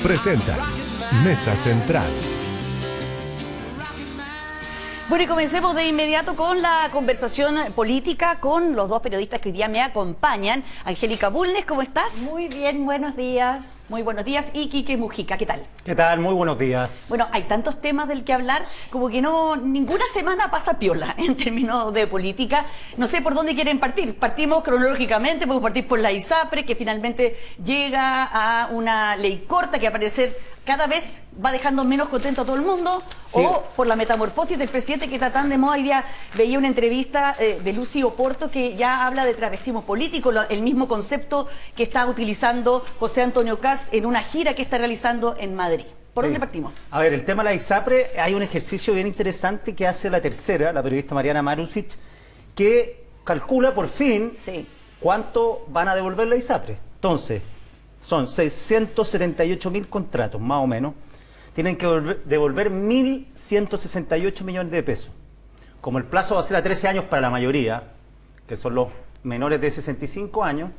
Presenta Mesa Central. Bueno, y comencemos de inmediato con la conversación política con los dos periodistas que hoy día me acompañan. Angélica Bulnes, ¿cómo estás? Muy bien, buenos días. Muy buenos días. Y Quique Mujica, ¿qué tal? ¿Qué tal? Muy buenos días. Bueno, hay tantos temas del que hablar, como que no, ninguna semana pasa piola en términos de política. No sé por dónde quieren partir. Partimos cronológicamente, podemos partir por la ISAPRE, que finalmente llega a una ley corta que al parecer cada vez va dejando menos contento a todo el mundo, sí. O por la metamorfosis del presidente que está tan de moda. Hoy día veía una entrevista de Lucy Oporto que ya habla de travestismo político, el mismo concepto que está utilizando José Antonio Kast en una gira que está realizando en Madrid. ¿Por dónde partimos? A ver, el tema de la ISAPRE, hay un ejercicio bien interesante que hace la tercera, la periodista Mariana Marusic, que calcula por fin cuánto van a devolver la ISAPRE. Entonces, son 678.000 contratos, más o menos. Tienen que devolver 1.168 millones de pesos. Como el plazo va a ser a 13 años para la mayoría, que son los menores de 65 años,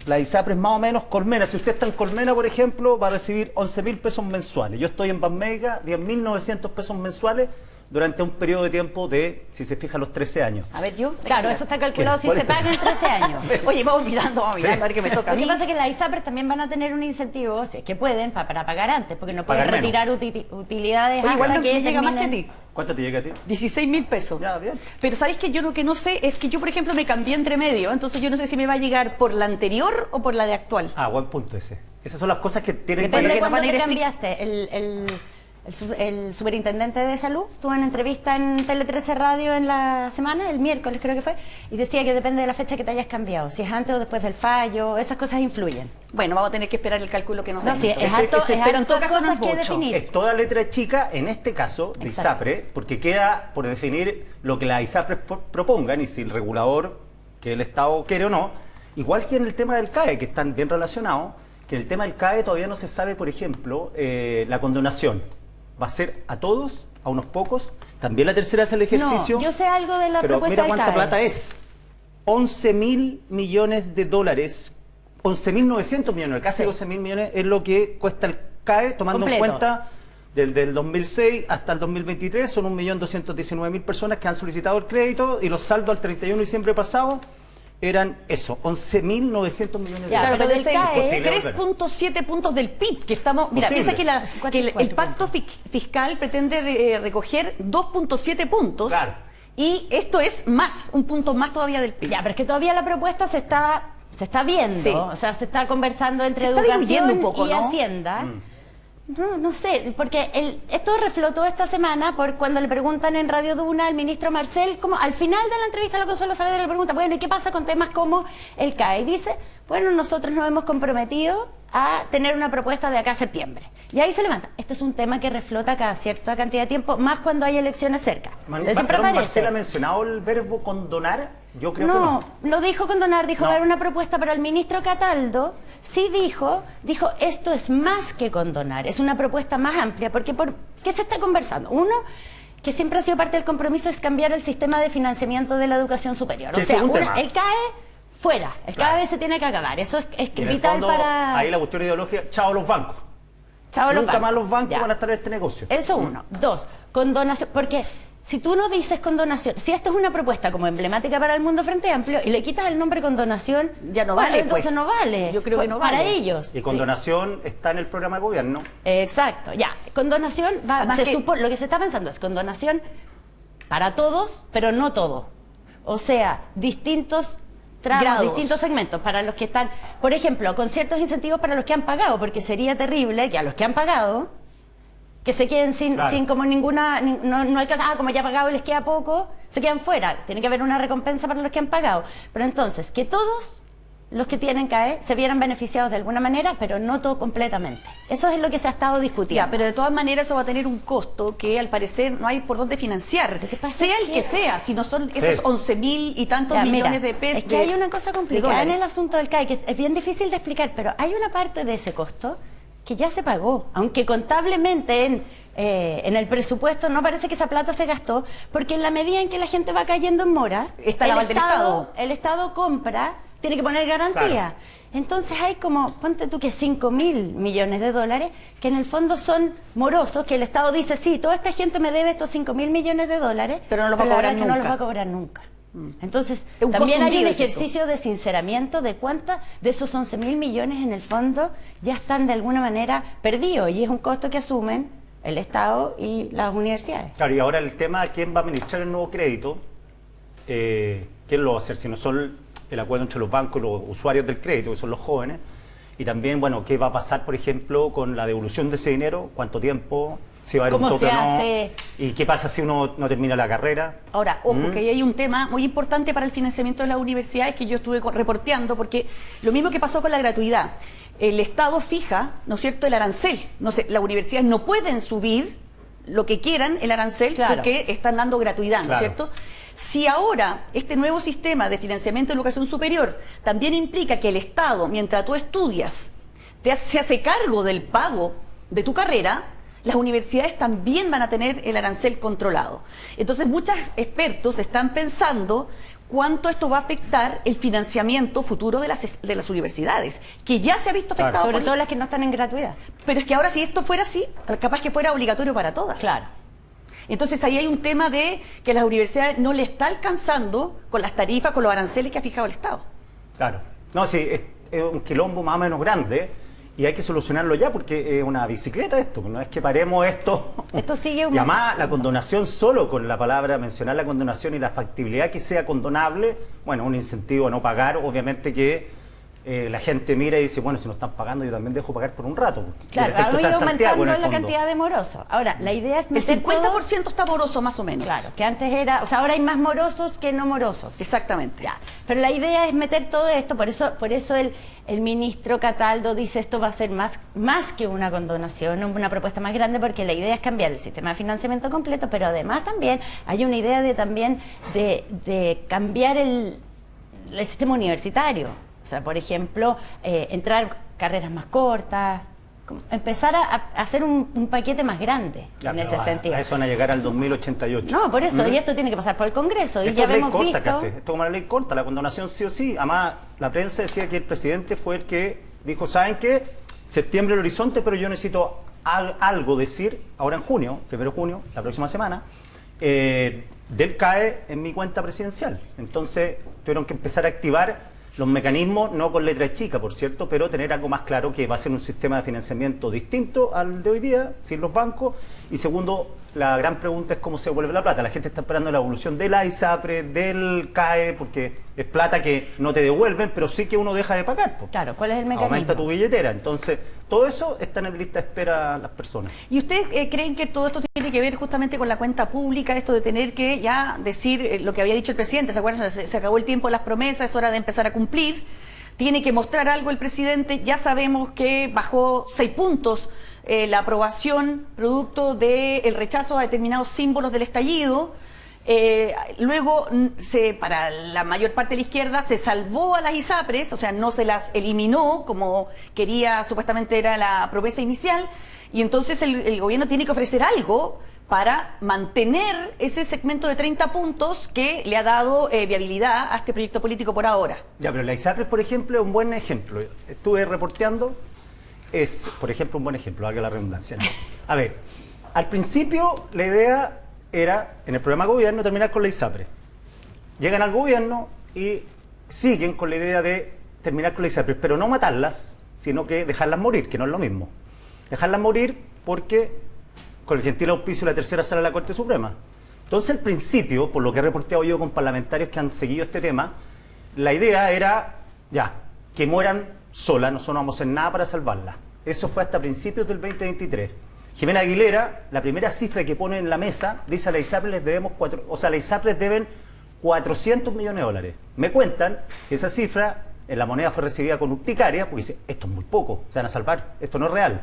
la ISAPRE es más o menos Colmena. Si usted está en Colmena, por ejemplo, va a recibir 11.000 pesos mensuales. Yo estoy en Banmega, 10.900 pesos mensuales durante un periodo de tiempo de, si se fija, los 13 años. A ver, yo. Claro, eso está calculado si se paga en 13 años. Oye, vamos mirando, a ver qué me toca a mí. Lo que pasa es que las ISAPRES también van a tener un incentivo, si es que pueden, para pagar antes, porque no pueden retirar utilidades. Oye, igual que llega más que a ti. ¿Cuánto te llega a ti? 16.000 pesos. Ya, bien. Pero ¿sabéis que yo lo que no sé es que yo, por ejemplo, me cambié entre medio? Entonces yo no sé si me va a llegar por la anterior o por la de actual. Ah, buen punto ese. Esas son las cosas que tienen que... Depende de cuándo te cambiaste. El superintendente de salud tuvo una entrevista en Tele 13 Radio en la semana, el miércoles creo que fue, y decía que depende de la fecha que te hayas cambiado, si es antes o después del fallo, esas cosas influyen. Bueno, vamos a tener que esperar el cálculo que nos den. No, sí, es harto, pero en todo caso cosas que definir. Es toda letra chica, en este caso, de ISAPRE, porque queda por definir lo que las ISAPRES propongan y si el regulador, que el Estado quiere o no, igual que en el tema del CAE, que están bien relacionados, que en el tema del CAE todavía no se sabe, por ejemplo, la condonación. ¿Va a ser a todos, a unos pocos? También la tercera hace el ejercicio. No, yo sé algo de la pero propuesta mira cuánta del CAE. plata es. 11.000 millones de dólares, 11.900 millones, casi 12.000 millones es lo que cuesta el CAE, tomando en cuenta del 2006 hasta el 2023, son 1.219.000 personas que han solicitado el crédito y los saldos al 31 de diciembre pasado eran eso, 11.900 millones de dólares. Pero del CAE, 3.7 puntos del PIB, que estamos... Mira, piensa que el pacto fiscal pretende recoger 2.7 puntos. Claro. Y esto es más, un punto más todavía del PIB. Ya, pero es que todavía la propuesta se está viendo, o sea, se está conversando entre educación un poco, y Hacienda. No sé, porque esto reflotó esta semana por cuando le preguntan en Radio Duna al ministro Marcel, como al final de la entrevista la Consuelo Saavedra le pregunta, bueno, ¿y qué pasa con temas como el CAE? Y dice, bueno, nosotros nos hemos comprometido a tener una propuesta de acá a septiembre. Y ahí se levanta. Esto es un tema que reflota cada cierta cantidad de tiempo, más cuando hay elecciones cerca. Siempre aparece. ¿Marcel ha mencionado el verbo condonar? Yo creo que no, lo dijo condonar, dijo ver una propuesta, pero el ministro Cataldo sí dijo, esto es más que condonar, es una propuesta más amplia, porque ¿qué se está conversando? Uno, que siempre ha sido parte del compromiso, es cambiar el sistema de financiamiento de la educación superior. O sea, el CAE fuera, el CAE se tiene que acabar, eso es vital para... Ahí la cuestión ideológica, chao los bancos. Nunca más los bancos van a estar en este negocio. Eso uno. Dos, condonación, porque... Si tú no dices condonación, si esto es una propuesta como emblemática para el mundo Frente Amplio y le quitas el nombre condonación, ya no vale, entonces no vale. Yo creo que no vale. Para ellos. Y condonación está en el programa de gobierno. Exacto, ya. Condonación, lo que se está pensando es condonación para todos, pero no todo. O sea, distintos tramos, distintos segmentos para los que están, por ejemplo, con ciertos incentivos para los que han pagado, porque sería terrible que a los que han pagado que se queden sin como ninguna, no alcanza, como ya pagado y les queda poco, se quedan fuera. Tiene que haber una recompensa para los que han pagado. Pero entonces, que todos los que tienen CAE se vieran beneficiados de alguna manera, pero no todo completamente. Eso es lo que se ha estado discutiendo. Ya, pero de todas maneras eso va a tener un costo que al parecer no hay por dónde financiar. Sea el que sea, si no son esos 11.000 y tantos millones de pesos. Es que hay una cosa complicada en el asunto del CAE, que es bien difícil de explicar, pero hay una parte de ese costo que ya se pagó, aunque contablemente en el presupuesto no parece que esa plata se gastó, porque en la medida en que la gente va cayendo en mora, el Estado compra tiene que poner garantía. Claro. Entonces hay como, ponte tú que 5.000 millones de dólares, que en el fondo son morosos, que el Estado dice, sí, toda esta gente me debe estos 5.000 millones de dólares, pero no los va a cobrar nunca. No los va a cobrar nunca. Entonces, también hay un ejercicio de sinceramiento de cuánta de esos 11.000 millones en el fondo ya están de alguna manera perdidos, y es un costo que asumen el Estado y las universidades. Claro, y ahora el tema, ¿quién va a administrar el nuevo crédito? ¿Quién lo va a hacer? Si no son el acuerdo entre los bancos y los usuarios del crédito, que son los jóvenes. Y también, bueno, ¿qué va a pasar, por ejemplo, con la devolución de ese dinero? ¿Cuánto tiempo? Si va a haber un tope o no. ¿Y qué pasa si uno no termina la carrera? Ahora, ojo, que ahí hay un tema muy importante para el financiamiento de las universidades que yo estuve reporteando, porque lo mismo que pasó con la gratuidad. El Estado fija, ¿no es cierto?, el arancel. No sé, las universidades no pueden subir lo que quieran el arancel, claro, porque están dando gratuidad, ¿no es cierto? Si ahora este nuevo sistema de financiamiento de educación superior también implica que el Estado, mientras tú estudias, se hace cargo del pago de tu carrera, las universidades también van a tener el arancel controlado. Entonces, muchos expertos están pensando cuánto esto va a afectar el financiamiento futuro de las universidades, que ya se ha visto afectado. Claro, sobre todo las que no están en gratuidad. Pero es que ahora, si esto fuera así, capaz que fuera obligatorio para todas. Claro. Entonces ahí hay un tema de que las universidades no le está alcanzando con las tarifas, con los aranceles que ha fijado el Estado. Claro. No, sí, es un quilombo más o menos grande y hay que solucionarlo ya porque es una bicicleta esto, no es que paremos esto. Esto sigue un... Y además la condonación, solo con la palabra, mencionar la condonación y la factibilidad que sea condonable, bueno, un incentivo a no pagar, obviamente que la gente mira y dice, bueno, si no están pagando yo también dejo pagar por un rato. Claro, ha ido aumentando la cantidad de morosos. Ahora, la idea es meter el 50% está moroso más o menos. Claro, que antes era, o sea, ahora hay más morosos que no morosos. Exactamente. Ya. Pero la idea es meter todo esto, por eso el ministro Cataldo dice esto va a ser más que una condonación, una propuesta más grande, porque la idea es cambiar el sistema de financiamiento completo, pero además también hay una idea de cambiar el sistema universitario. O sea, por ejemplo, entrar carreras más cortas, empezar a hacer un paquete más grande en ese sentido. A eso van a llegar al 2088. No, por eso, y esto tiene que pasar por el Congreso. Esto y ya hemos visto... Esto es como la ley corta, la condonación sí o sí. Además, la prensa decía que el presidente fue el que dijo, ¿saben qué? Septiembre el horizonte, pero yo necesito algo decir ahora en junio, 1 de junio, la próxima semana, del CAE en mi cuenta presidencial. Entonces, tuvieron que empezar a activar los mecanismos, no con letra chica, por cierto, pero tener algo más claro que va a ser un sistema de financiamiento distinto al de hoy día, sin los bancos. Y segundo, la gran pregunta es cómo se devuelve la plata. La gente está esperando la evolución de la ISAPRE, del CAE, porque es plata que no te devuelven, pero sí que uno deja de pagar. Pues. Claro, ¿cuál es el mecanismo? Aumenta tu billetera. Entonces, todo eso está en la lista de espera las personas. ¿Y ustedes creen que todo esto tiene que ver justamente con la cuenta pública, esto de tener que ya decir lo que había dicho el presidente? ¿Se acuerdan? Se acabó el tiempo de las promesas, es hora de empezar a cumplir. Tiene que mostrar algo el presidente. Ya sabemos que bajó 6 puntos la aprobación producto del rechazo a determinados símbolos del estallido. Luego, para la mayor parte de la izquierda, se salvó a las ISAPRES, o sea, no se las eliminó como quería, supuestamente era la promesa inicial, y entonces el gobierno tiene que ofrecer algo para mantener ese segmento de 30 puntos que le ha dado viabilidad a este proyecto político por ahora. Ya, pero la ISAPRES, por ejemplo, es un buen ejemplo. Estuve reporteando, es, por ejemplo, un buen ejemplo, valga la redundancia, ¿no? A ver, al principio la idea era, en el programa de gobierno, terminar con la ISAPRES. Llegan al gobierno y siguen con la idea de terminar con la ISAPRES, pero no matarlas, sino que dejarlas morir, que no es lo mismo. Dejarlas morir porque, con el gentil auspicio de la tercera sala de la Corte Suprema. Entonces, al principio, por lo que he reporteado yo con parlamentarios que han seguido este tema, la idea era, ya, que mueran solas, nosotros no vamos a hacer nada para salvarlas. Eso fue hasta principios del 2023. Jimena Aguilera, la primera cifra que pone en la mesa, dice a la ISAPRES les debemos la ISAPRES deben 400 millones de dólares. Me cuentan que esa cifra en la moneda fue recibida con urticaria, porque dice, esto es muy poco, se van a salvar, esto no es real.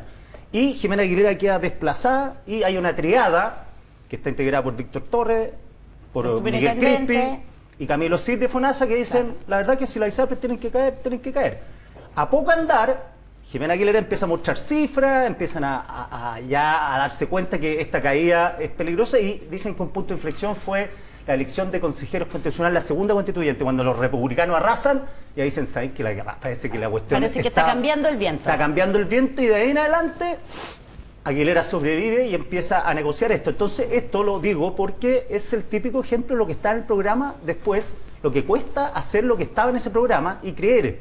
Y Jimena Aguilera queda desplazada y hay una triada que está integrada por Víctor Torres, por Miguel Crispi y Camilo Cid de FONASA, que dicen, claro, la verdad que si las ISAPRES tienen que caer, tienen que caer. A poco andar, Jimena Aguilera empieza a mostrar cifras, empiezan ya a darse cuenta que esta caída es peligrosa y dicen que un punto de inflexión fue la elección de consejeros constitucionales, la segunda constituyente, cuando los republicanos arrasan, y ahí dicen, ¿saben que parece que la cuestión parece que está cambiando el viento? Está cambiando el viento, y de ahí en adelante Aguilera sobrevive y empieza a negociar esto. Entonces, esto lo digo porque es el típico ejemplo de lo que está en el programa, después, lo que cuesta hacer lo que estaba en ese programa y creer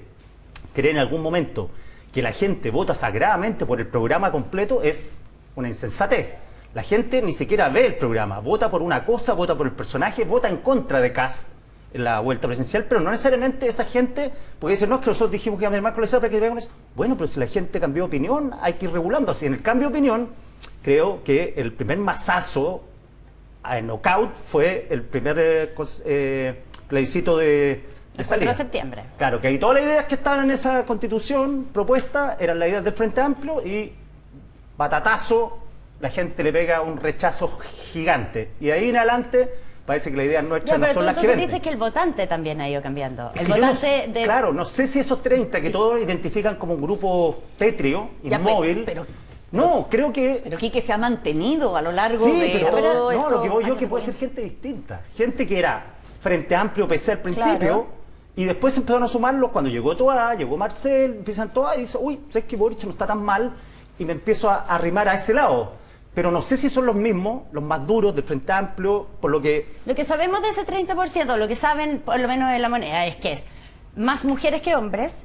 en algún momento que la gente vota sagradamente por el programa completo es una insensatez. La gente ni siquiera ve el programa, vota por una cosa, vota por el personaje, vota en contra de Kast en la vuelta presidencial, pero no necesariamente esa gente, porque dicen, no, es que nosotros dijimos que iba a mermar con la ISAPRE, que con eso. Bueno, pero si la gente cambió de opinión, hay que ir regulando. Así, en el cambio de opinión, creo que el primer mazazo en knockout fue el primer plebiscito de el 4 de septiembre. Claro, que ahí todas las ideas que estaban en esa constitución propuesta eran las ideas del Frente Amplio y batatazo, la gente le pega un rechazo gigante. Y de ahí en adelante parece que las ideas nuestras no son las que venden. Entonces dices que el votante también ha ido cambiando. El votante Claro, no sé si esos 30 que todos identifican como un grupo pétreo, inmóvil... No, creo que... Pero sí que se ha mantenido a lo largo de todo esto. No, lo que voy yo es que puede ser gente distinta. Gente que era Frente Amplio, PC al principio, y después empezaron a sumarlos cuando llegó Toá, llegó Marcel, empiezan Toá y dice, uy, sabes que Boric no está tan mal, y me empiezo a arrimar a ese lado. Pero no sé si son los mismos, los más duros del Frente Amplio, por lo que... Lo que sabemos de ese 30%, lo que saben por lo menos de la moneda, es que es más mujeres que hombres,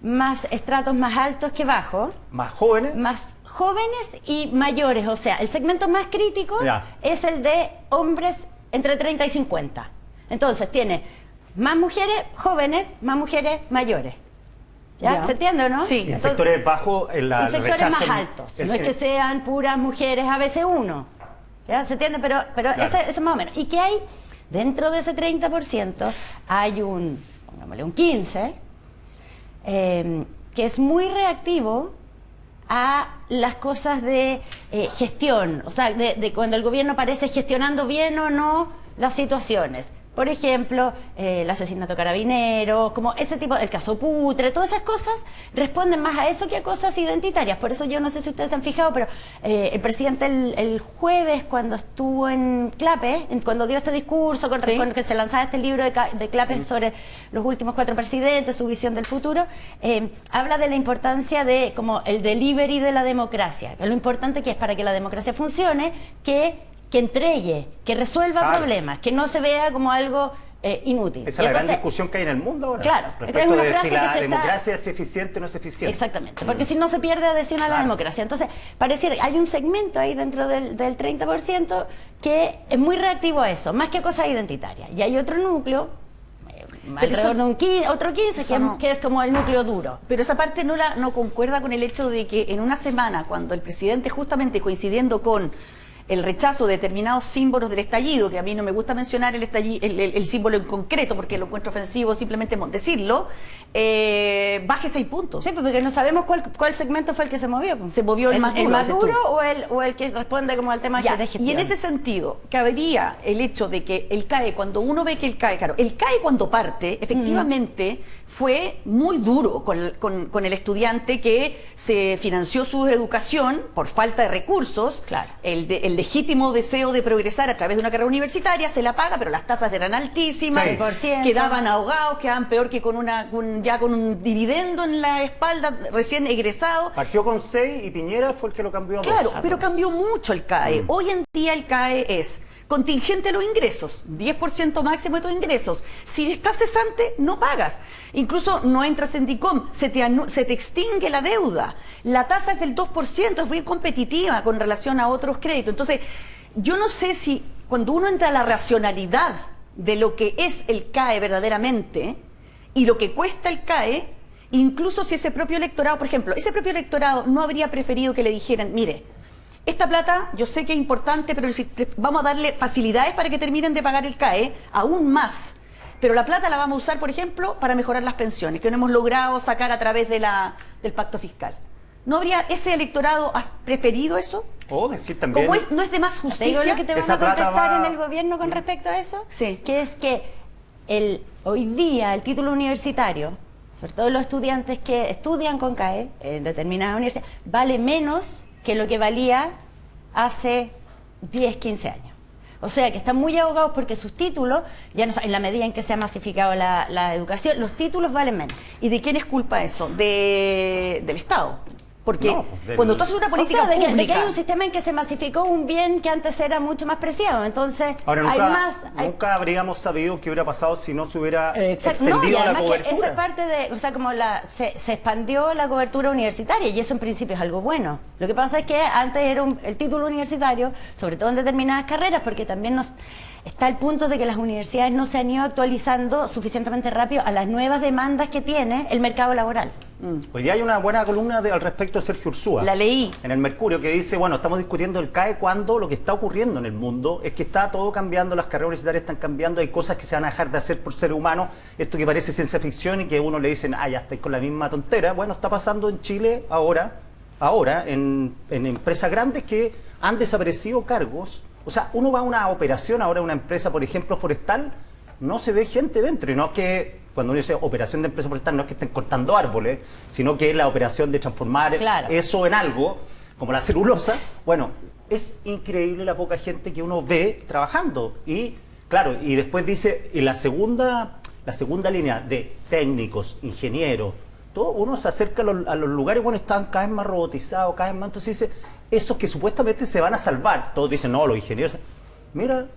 más estratos más altos que bajos, más jóvenes y mayores. O sea, el segmento más crítico es el de hombres entre 30 y 50. Entonces tiene más mujeres jóvenes, más mujeres mayores. ¿Ya? ¿Se entiende o no? Sí. Y en sectores bajos, y sectores más altos. No es que sean puras mujeres ABC1. ¿Ya? ¿Se entiende? Pero claro. Ese más o menos. Y que hay, dentro de ese 30%, hay pongámosle un 15%, que es muy reactivo a las cosas de gestión. O sea, de cuando el gobierno parece gestionando bien o no las situaciones. Por ejemplo, el asesinato carabinero, como ese tipo, el caso Putre, todas esas cosas responden más a eso que a cosas identitarias. Por eso yo no sé si ustedes se han fijado, pero el presidente el jueves, cuando estuvo en Clape, cuando dio este discurso, con que se lanzaba este libro de Clape sobre los últimos 4 presidentes, su visión del futuro, habla de la importancia de como el delivery de la democracia, lo importante que es para que la democracia funcione, que entregue, que resuelva problemas, que no se vea como algo inútil. Esa es la gran discusión que hay en el mundo ahora. Claro, es una frase si la democracia es eficiente o no es eficiente. Exactamente, porque si no se pierde adhesión a la democracia. Entonces, pareciera, hay un segmento ahí dentro del 30% que es muy reactivo a eso, más que a cosas identitarias. Y hay otro núcleo, alrededor de otro 15%, que es como el núcleo duro. Pero esa parte no concuerda con el hecho de que en una semana, cuando el presidente, justamente coincidiendo con el rechazo de determinados símbolos del estallido, que a mí no me gusta mencionar el símbolo en concreto porque lo encuentro ofensivo simplemente decirlo, baje 6 puntos. Sí, porque no sabemos cuál segmento fue el que se movió. Se movió el más duro o el que responde como al tema de gestión. Y en ese sentido, cabería el hecho de que el CAE, cuando uno ve que el CAE cuando parte, efectivamente fue muy duro con el estudiante que se financió su educación por falta de recursos. Claro. El legítimo deseo de progresar a través de una carrera universitaria se la paga, pero las tasas eran altísimas, 6%. Quedaban ahogados, quedaban peor que con un dividendo en la espalda, recién egresado. Partió con 6 y Piñera fue el que lo cambió a 2. Claro, pero cambió mucho el CAE. Hoy en día el CAE es contingente a los ingresos, 10% máximo de tus ingresos. Si estás cesante, no pagas. Incluso no entras en DICOM, se te extingue la deuda. La tasa es del 2%, es muy competitiva con relación a otros créditos. Entonces, yo no sé si cuando uno entra a la racionalidad de lo que es el CAE verdaderamente y lo que cuesta el CAE, incluso si ese propio electorado, por ejemplo, ese propio electorado no habría preferido que le dijeran, mire, esta plata yo sé que es importante, pero si vamos a darle facilidades para que terminen de pagar el CAE, aún más. Pero la plata la vamos a usar, por ejemplo, para mejorar las pensiones, que no hemos logrado sacar a través del pacto fiscal. ¿No habría ese electorado preferido eso? O decir también... Como no es de más justicia. ¿Te digo lo que te van a contestar en el gobierno con respecto a eso? Sí. Que es que hoy día el título universitario, sobre todo los estudiantes que estudian con CAE en determinadas universidades, vale menos que lo que valía hace 10, 15 años. O sea, que están muy ahogados porque sus títulos, ya no, en la medida en que se ha masificado la educación, los títulos valen menos. ¿Y de quién es culpa eso? Del Estado. Porque No, cuando tú haces una política de pública... que hay un sistema en que se masificó un bien que antes era mucho más preciado. Entonces, ahora, hay nunca habríamos sabido qué hubiera pasado si no se hubiera exacto, extendido y la además cobertura. que esa es parte de, o sea, como se expandió la cobertura universitaria y eso en principio es algo bueno. Lo que pasa es que antes era el título universitario, sobre todo en determinadas carreras, porque también está el punto de que las universidades no se han ido actualizando suficientemente rápido a las nuevas demandas que tiene el mercado laboral. Hoy día hay una buena columna al respecto de Sergio Ursúa. La leí. En el Mercurio, que dice, bueno, estamos discutiendo el CAE cuando lo que está ocurriendo en el mundo es que está todo cambiando, las carreras universitarias están cambiando, hay cosas que se van a dejar de hacer por ser humano, esto que parece ciencia ficción y que uno le dicen, ya estáis con la misma tontera. Bueno, está pasando en Chile ahora en empresas grandes que han desaparecido cargos. O sea, uno va a una operación ahora, una empresa, por ejemplo, forestal, no se ve gente dentro, y no es que, cuando uno dice operación de empresa forestal, no es que estén cortando árboles, sino que es la operación de transformar eso en algo, como la celulosa. Bueno, es increíble la poca gente que uno ve trabajando. Y claro, y después dice, y la segunda línea de técnicos, ingenieros, todo uno se acerca a los lugares, bueno, están cada vez más robotizados, cada vez más, entonces dice, esos que supuestamente se van a salvar, todos dicen, no, los ingenieros, mira,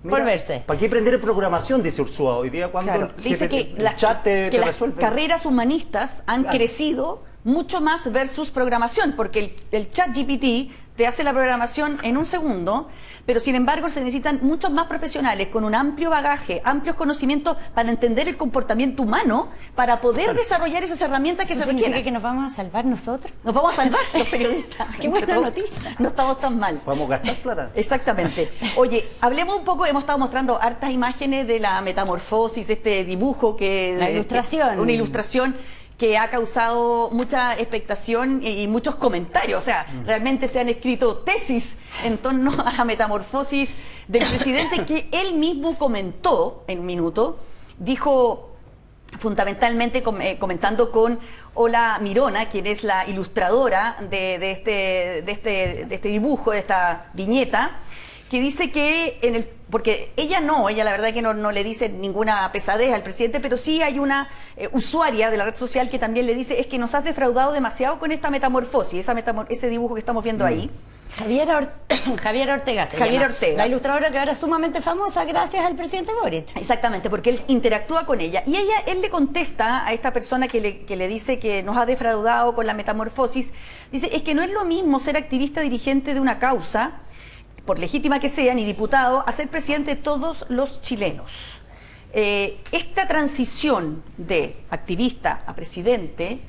por verse. ¿Para qué aprender programación? Dice Ursúa hoy día cuando dice que el chat te resuelve. Las carreras humanistas han crecido mucho más versus programación, porque el chat GPT te hace la programación en un segundo, pero sin embargo se necesitan muchos más profesionales con un amplio bagaje, amplios conocimientos para entender el comportamiento humano, para poder desarrollar esas herramientas que se requieren. ¿Significa que nos vamos a salvar nosotros? Nos vamos a salvar los periodistas. Qué buena noticia. No estamos tan mal. Podemos gastar plata. Exactamente. Oye, hablemos un poco, hemos estado mostrando hartas imágenes de la metamorfosis, este dibujo la ilustración. Una ilustración que ha causado mucha expectación y muchos comentarios. O sea, realmente se han escrito tesis en torno a la metamorfosis del presidente que él mismo comentó en un minuto. Dijo, fundamentalmente comentando con Ola Mirona, quien es la ilustradora de este dibujo, de esta viñeta, que dice que porque ella la verdad que no le dice ninguna pesadez al presidente, pero sí hay una usuaria de la red social que también le dice, es que nos has defraudado demasiado con esta metamorfosis, ese dibujo que estamos viendo ahí. Javier Ortega se llama. Ortega. La ilustradora que ahora es sumamente famosa gracias al presidente Boric. Exactamente, porque él interactúa con ella. Y él le contesta a esta persona que le dice que nos ha defraudado con la metamorfosis, dice, es que no es lo mismo ser activista dirigente de una causa, por legítima que sea, ni diputado, a ser presidente de todos los chilenos. Esta transición de activista a presidente,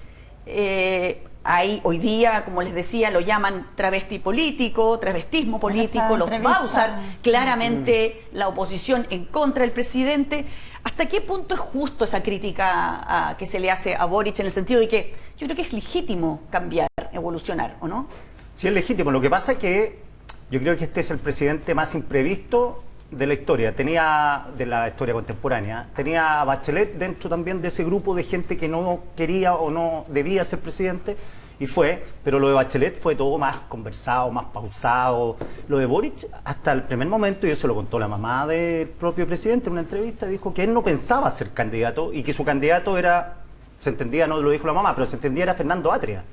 hoy día, como les decía, lo llaman travesti político, travestismo político, los va a usar claramente la oposición en contra del presidente. ¿Hasta qué punto es justo esa crítica que se le hace a Boric, en el sentido de que yo creo que es legítimo cambiar, evolucionar, ¿o no? Sí, es legítimo. Lo que pasa es que yo creo que este es el presidente más imprevisto de la historia, de la historia contemporánea. Tenía a Bachelet dentro también de ese grupo de gente que no quería o no debía ser presidente, y fue, pero lo de Bachelet fue todo más conversado, más pausado. Lo de Boric, hasta el primer momento, y eso lo contó la mamá del propio presidente en una entrevista, dijo que él no pensaba ser candidato y que su candidato era, se entendía, no lo dijo la mamá, pero se entendía era Fernando Atria.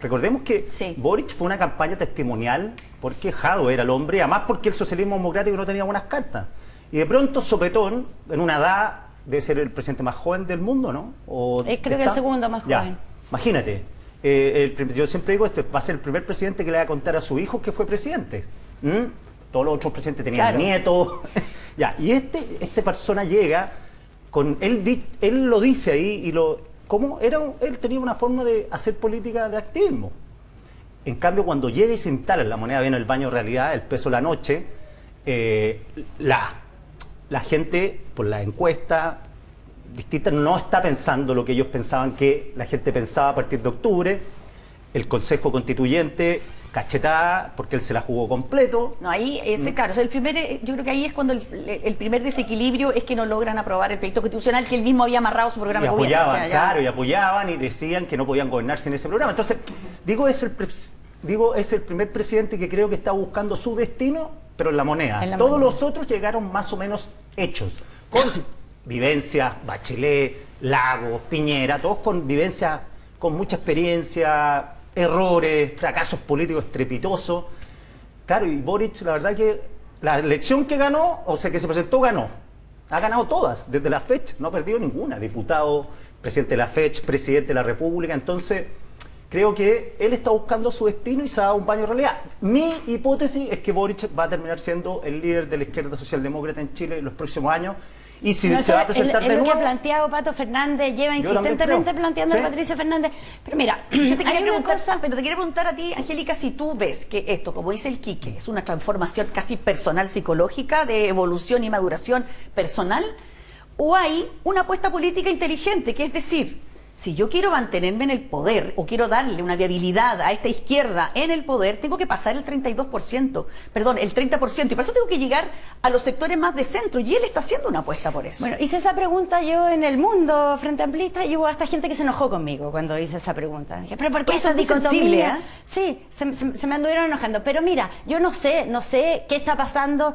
Recordemos que Boric fue una campaña testimonial porque Jadwe era el hombre, además porque el socialismo democrático no tenía buenas cartas. Y de pronto, sopetón, en una edad de ser el presidente más joven del mundo, ¿no? Creo que el segundo más joven. Imagínate, yo siempre digo esto, va a ser el primer presidente que le va a contar a su hijo que fue presidente. Todos los otros presidentes tenían nietos. Y esta persona llega con, él lo dice ahí, él tenía una forma de hacer política de activismo. En cambio, cuando llega y se instala en la moneda, viene el baño de realidad, el peso de la noche, la gente, por la encuesta distinta, no está pensando lo que ellos pensaban que la gente pensaba a partir de octubre. El Consejo Constituyente, cachetada, porque él se la jugó completo. No, ahí, claro, o sea, yo creo que ahí es cuando el primer desequilibrio es que no logran aprobar el proyecto constitucional que él mismo había amarrado su programa de gobierno. Y apoyaban y decían que no podían gobernar sin ese programa. Entonces, es el primer presidente que creo que está buscando su destino pero en la moneda. Todos los otros llegaron más o menos hechos, con vivencia, Bachelet, Lagos, Piñera, todos con vivencia, con mucha experiencia, errores, fracasos políticos estrepitosos. Claro, y Boric, la verdad que la elección que ganó, o sea, que se presentó, ganó. Ha ganado todas, desde la fecha, no ha perdido ninguna. Diputado, presidente de la fecha, presidente de la República. Entonces, creo que él está buscando su destino y se ha dado un baño de realidad. Mi hipótesis es que Boric va a terminar siendo el líder de la izquierda socialdemócrata en Chile en los próximos años. Y si se va a presentar de nuevo... Es lo que ha planteado Pato Fernández, lleva insistentemente planteando a Patricio Fernández. Pero mira, yo te quería preguntar a ti, Angélica, si tú ves que esto, como dice el Quique, es una transformación casi personal, psicológica, de evolución y maduración personal, o hay una apuesta política inteligente, que es decir, si yo quiero mantenerme en el poder o quiero darle una viabilidad a esta izquierda en el poder, tengo que pasar el 32%, perdón, el 30%, y por eso tengo que llegar a los sectores más de centro, y él está haciendo una apuesta por eso. Bueno, hice esa pregunta yo en El Mundo, Frente Amplista, y hubo hasta gente que se enojó conmigo cuando hice esa pregunta. Dije, ¿pero por qué esta dicotomía? Sí, se me anduvieron enojando. Pero mira, yo no sé qué está pasando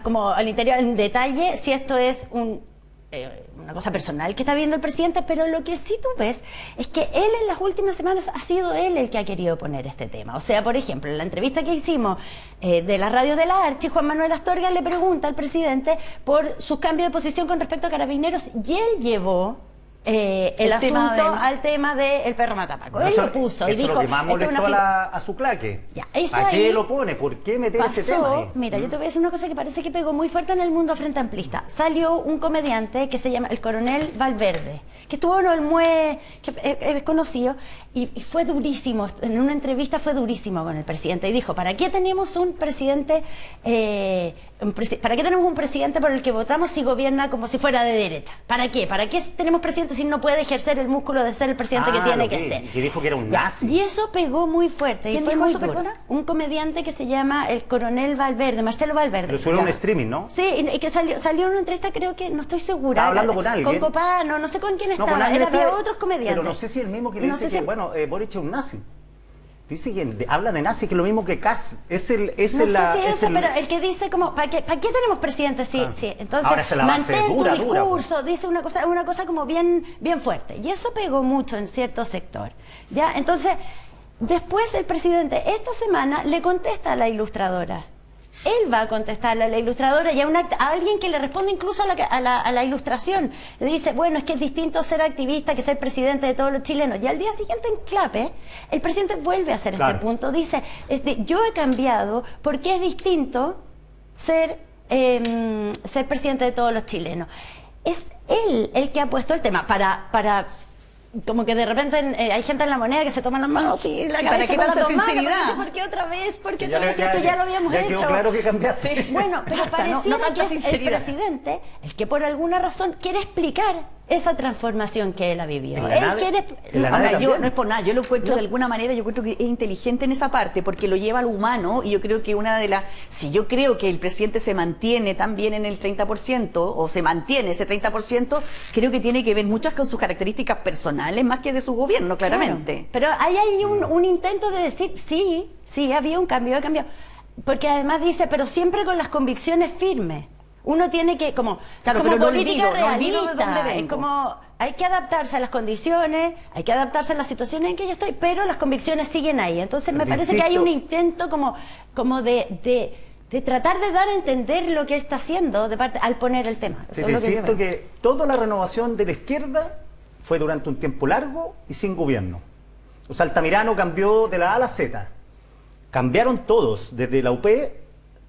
como al interior en detalle, si esto es una cosa personal que está viendo el presidente, pero lo que sí tú ves es que él en las últimas semanas ha sido él el que ha querido poner este tema. O sea, por ejemplo, en la entrevista que hicimos de la radio de la Archi, Juan Manuel Astorga le pregunta al presidente por su cambio de posición con respecto a Carabineros, y él llevó el asunto al tema del perro matapaco. Él lo puso y dijo... Lo que más molestó a su claque. ¿A qué lo pone? ¿Por qué meter ese tema ahí? Mira, yo te voy a decir una cosa que parece que pegó muy fuerte en el mundo frente amplista. Salió un comediante que se llama el Coronel Valverde, que estuvo en el MUE, que es conocido, y fue durísimo. En una entrevista fue durísimo con el presidente y dijo, ¿para qué tenemos un presidente... ¿Para qué tenemos un presidente por el que votamos si gobierna como si fuera de derecha? ¿Para qué? ¿Para qué tenemos presidente si no puede ejercer el músculo de ser el presidente que tiene que ser? Y dijo que era un nazi. Y eso pegó muy fuerte. ¿Quién y fue dijo muy eso, duro. perdona? Un comediante que se llama el Coronel Valverde, Marcelo Valverde. Pero suena un streaming, ¿no? Sí, y que salió en una entrevista, creo que, no estoy segura. ¿Estaba hablando con alguien? Con Copano, no sé con quién estaba. Había otros comediantes. Pero no sé si el mismo que le dice que, bueno, Boric es un nazi. Dice que habla de nazi, que es lo mismo que Kass. No sé si es eso, pero el que dice como, ¿para qué tenemos presidente? Sí. Entonces, mantén tu discurso, dice una cosa como bien fuerte. Y eso pegó mucho en cierto sector. ¿Ya? Entonces, después el presidente esta semana le contesta a la ilustradora. Él va a contestarle a la ilustradora y a alguien que le responde incluso a la ilustración. Le dice, bueno, es que es distinto ser activista que ser presidente de todos los chilenos. Y al día siguiente en clave, el presidente vuelve a hacer este punto. Dice, yo he cambiado porque es distinto ser presidente de todos los chilenos. Es él el que ha puesto el tema para como que de repente hay gente en La Moneda que se toma las manos y la cabeza con la tomada. ¿Por qué otra vez? ¿Por qué otra vez? Esto ya lo habíamos hecho. Quedó claro que cambiaste. Bueno, pero pareciera que es el presidente el que por alguna razón quiere explicar esa transformación que él ha vivido. Él quiere... no es por nada, yo lo encuentro de alguna manera, yo encuentro que es inteligente en esa parte, porque lo lleva al humano, y yo creo que si yo creo que el presidente se mantiene también en el 30%, o se mantiene ese 30%, creo que tiene que ver muchas con sus características personales, más que de su gobierno, claramente. Claro, pero ahí hay un intento de decir, sí, había un cambio, porque además dice, pero siempre con las convicciones firmes. Uno tiene que, como política realista, es como, hay que adaptarse a las condiciones, hay que adaptarse a las situaciones en que yo estoy, pero las convicciones siguen ahí. Entonces me parece que hay un intento como de tratar de dar a entender lo que está haciendo al poner el tema. Eso es lo que yo veo. Que toda la renovación de la izquierda fue durante un tiempo largo y sin gobierno. O sea, Altamirano cambió de la A a la Z. Cambiaron todos, desde la UP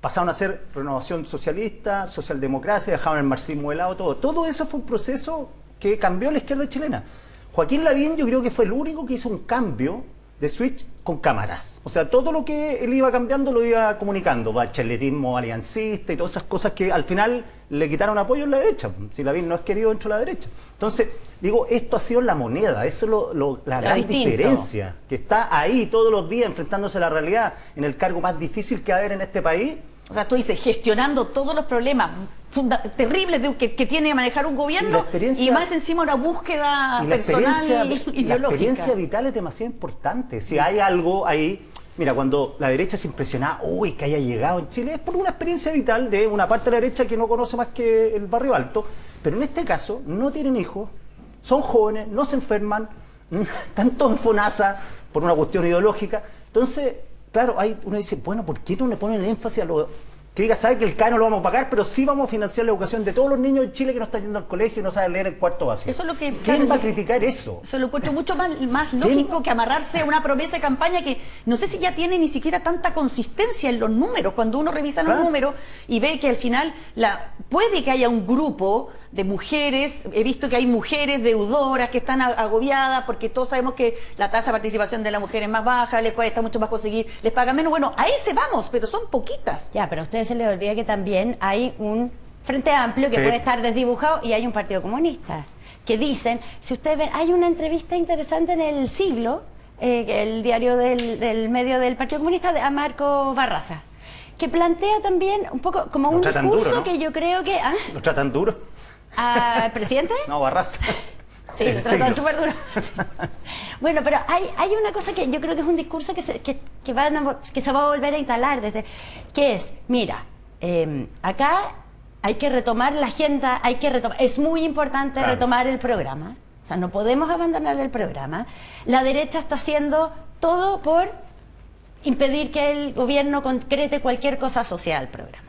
pasaron a ser renovación socialista, socialdemocracia, dejaron el marxismo de lado, todo. Todo eso fue un proceso que cambió la izquierda chilena. Joaquín Lavín yo creo que fue el único que hizo un cambio de switch con cámaras. O sea, todo lo que él iba cambiando lo iba comunicando. Bacheletismo aliancista y todas esas cosas que al final le quitaron apoyo en la derecha. Si Lavín no es querido dentro de la derecha. Entonces, digo, esto ha sido la moneda. Eso es la gran diferencia. Que está ahí todos los días enfrentándose a la realidad en el cargo más difícil que va a haber en este país. O sea, tú dices, gestionando todos los problemas terribles que tiene que manejar un gobierno y más encima una búsqueda personal ideológica. La experiencia vital es demasiado importante. Si hay algo ahí... Mira, cuando la derecha se impresiona, uy, que haya llegado en Chile, es por una experiencia vital de una parte de la derecha que no conoce más que el barrio alto, pero en este caso no tienen hijos, son jóvenes, no se enferman, están todos en FONASA por una cuestión ideológica. Entonces, claro, uno dice, bueno, ¿por qué no le ponen énfasis a lo que diga, sabe que el CAE no lo vamos a pagar, pero sí vamos a financiar la educación de todos los niños en Chile que no están yendo al colegio y no saben leer el cuarto básico? Eso es lo que, ¿Quién va a criticar eso? Se lo encuentro mucho más lógico que amarrarse a una promesa de campaña que no sé si ya tiene ni siquiera tanta consistencia en los números. Cuando uno revisa los números y ve que al final puede que haya un grupo de mujeres, he visto que hay mujeres deudoras que están agobiadas porque todos sabemos que la tasa de participación de la mujer es más baja, les cuesta mucho más conseguir, les pagan menos. Bueno, a ese vamos, pero son poquitas. Ya, pero a ustedes se les olvida que también hay un Frente Amplio que puede estar desdibujado y hay un Partido Comunista que dicen, si ustedes ven, hay una entrevista interesante en El Siglo, el diario del medio del Partido Comunista, a Marco Barraza, que plantea también un poco como un discurso duro, ¿no? Que yo creo que... ¿Lo tratan duro? ¿Al presidente? No, Barraza. Sí, lo tratan súper duro. Bueno, pero hay una cosa que yo creo que es un discurso que se va a volver a instalar, que es, mira, acá hay que retomar la agenda, es muy importante retomar el programa, o sea, no podemos abandonar el programa. La derecha está haciendo todo por impedir que el gobierno concrete cualquier cosa asociada al programa.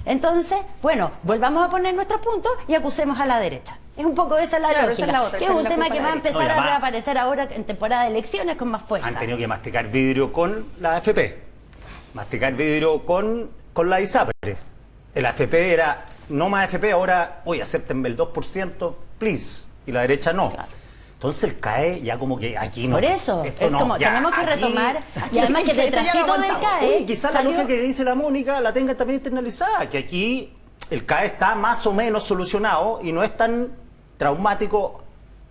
Entonces, bueno, volvamos a poner nuestros puntos y acusemos a la derecha. Es un poco esa la lógica, esa es la otra, que es un tema que va a empezar a reaparecer ahora en temporada de elecciones con más fuerza. Han tenido que masticar vidrio con la AFP, masticar vidrio con la ISAPRE. El AFP era, no más AFP, ahora, oye, acéptenme el 2%, please, y la derecha no. Claro. Entonces el CAE ya como que aquí no. Por eso, es no, como ya, tenemos que retomar, y además que detrásito del CAE... quizás la lógica que dice la Mónica la tenga también internalizada, que aquí el CAE está más o menos solucionado y no es tan traumático,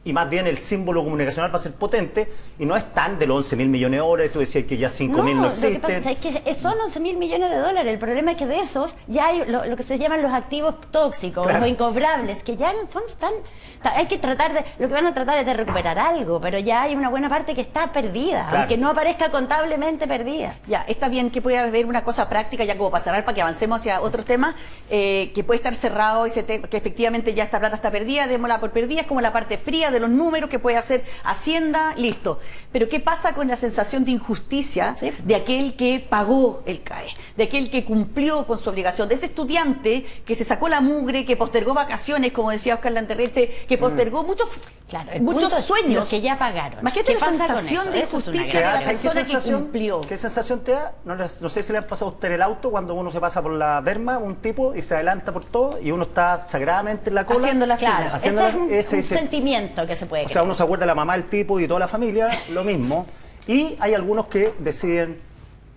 y más bien el símbolo comunicacional va a ser potente, y no es tan de los 11.000 millones de dólares, tú decías que ya 5.000 no existen. Lo que pasa es que son 11.000 millones de dólares, el problema es que de esos ya hay lo que se llaman los activos tóxicos, los incobrables, que ya en el fondo están... Hay que lo que van a tratar es de recuperar algo, pero ya hay una buena parte que está perdida, aunque no aparezca contablemente perdida. Ya, está bien que pueda haber una cosa práctica, ya como para cerrar, para que avancemos hacia otros temas, que puede estar cerrado, que efectivamente ya esta plata está perdida, démosla por perdida, es como la parte fría de los números que puede hacer Hacienda, listo. Pero ¿qué pasa con la sensación de injusticia de aquel que pagó el CAE, de aquel que cumplió con su obligación, de ese estudiante que se sacó la mugre, que postergó vacaciones, como decía Oscar Lanterreche, que postergó muchos sueños? Los que ya pagaron. Imagínate la sensación de injusticia de la persona que cumplió. ¿Qué sensación te da? No sé si le han pasado a usted en el auto cuando uno se pasa por la berma, un tipo, y se adelanta por todo, y uno está sagradamente en la cola. Haciendo la fila. Ese es un sentimiento que se puede crear. O sea, uno se acuerda de la mamá del tipo y toda la familia, lo mismo. Y hay algunos que deciden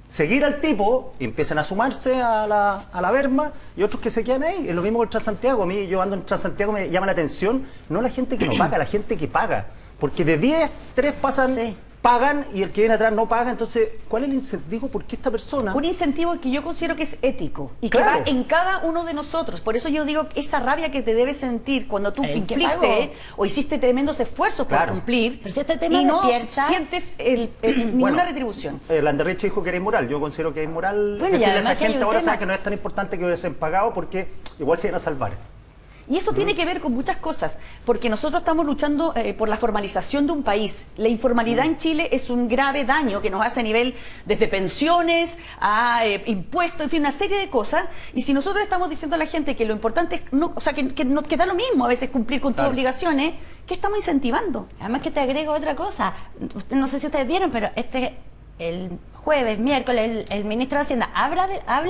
seguir al tipo y empiezan a sumarse a la berma, y otros que se quedan ahí. Es lo mismo con el Transantiago. A mí, yo ando en Transantiago, me llama la atención no la gente que no paga, la gente que paga, porque de 10, 3 pasan, pagan, y el que viene atrás no paga. Entonces, ¿cuál es el incentivo? ¿Por qué esta persona? Un incentivo que yo considero que es ético y que va en cada uno de nosotros. Por eso yo digo, esa rabia que te debes sentir cuando tú cumpliste o hiciste tremendos esfuerzos por cumplir, pero si este tema y no sientes ninguna retribución. Landerreche dijo que era inmoral. Yo considero que es inmoral decirle a esa gente ahora sabe que no es tan importante que hubiesen pagado, porque igual se iban a salvar. Y eso tiene que ver con muchas cosas, porque nosotros estamos luchando por la formalización de un país. La informalidad en Chile es un grave daño que nos hace a nivel desde pensiones a impuestos, en fin, una serie de cosas. Y si nosotros estamos diciendo a la gente que lo importante es, que da lo mismo a veces cumplir con tus obligaciones, ¿qué estamos incentivando? Además que te agrego otra cosa. No sé si ustedes vieron, pero el jueves, miércoles, el ministro de Hacienda habla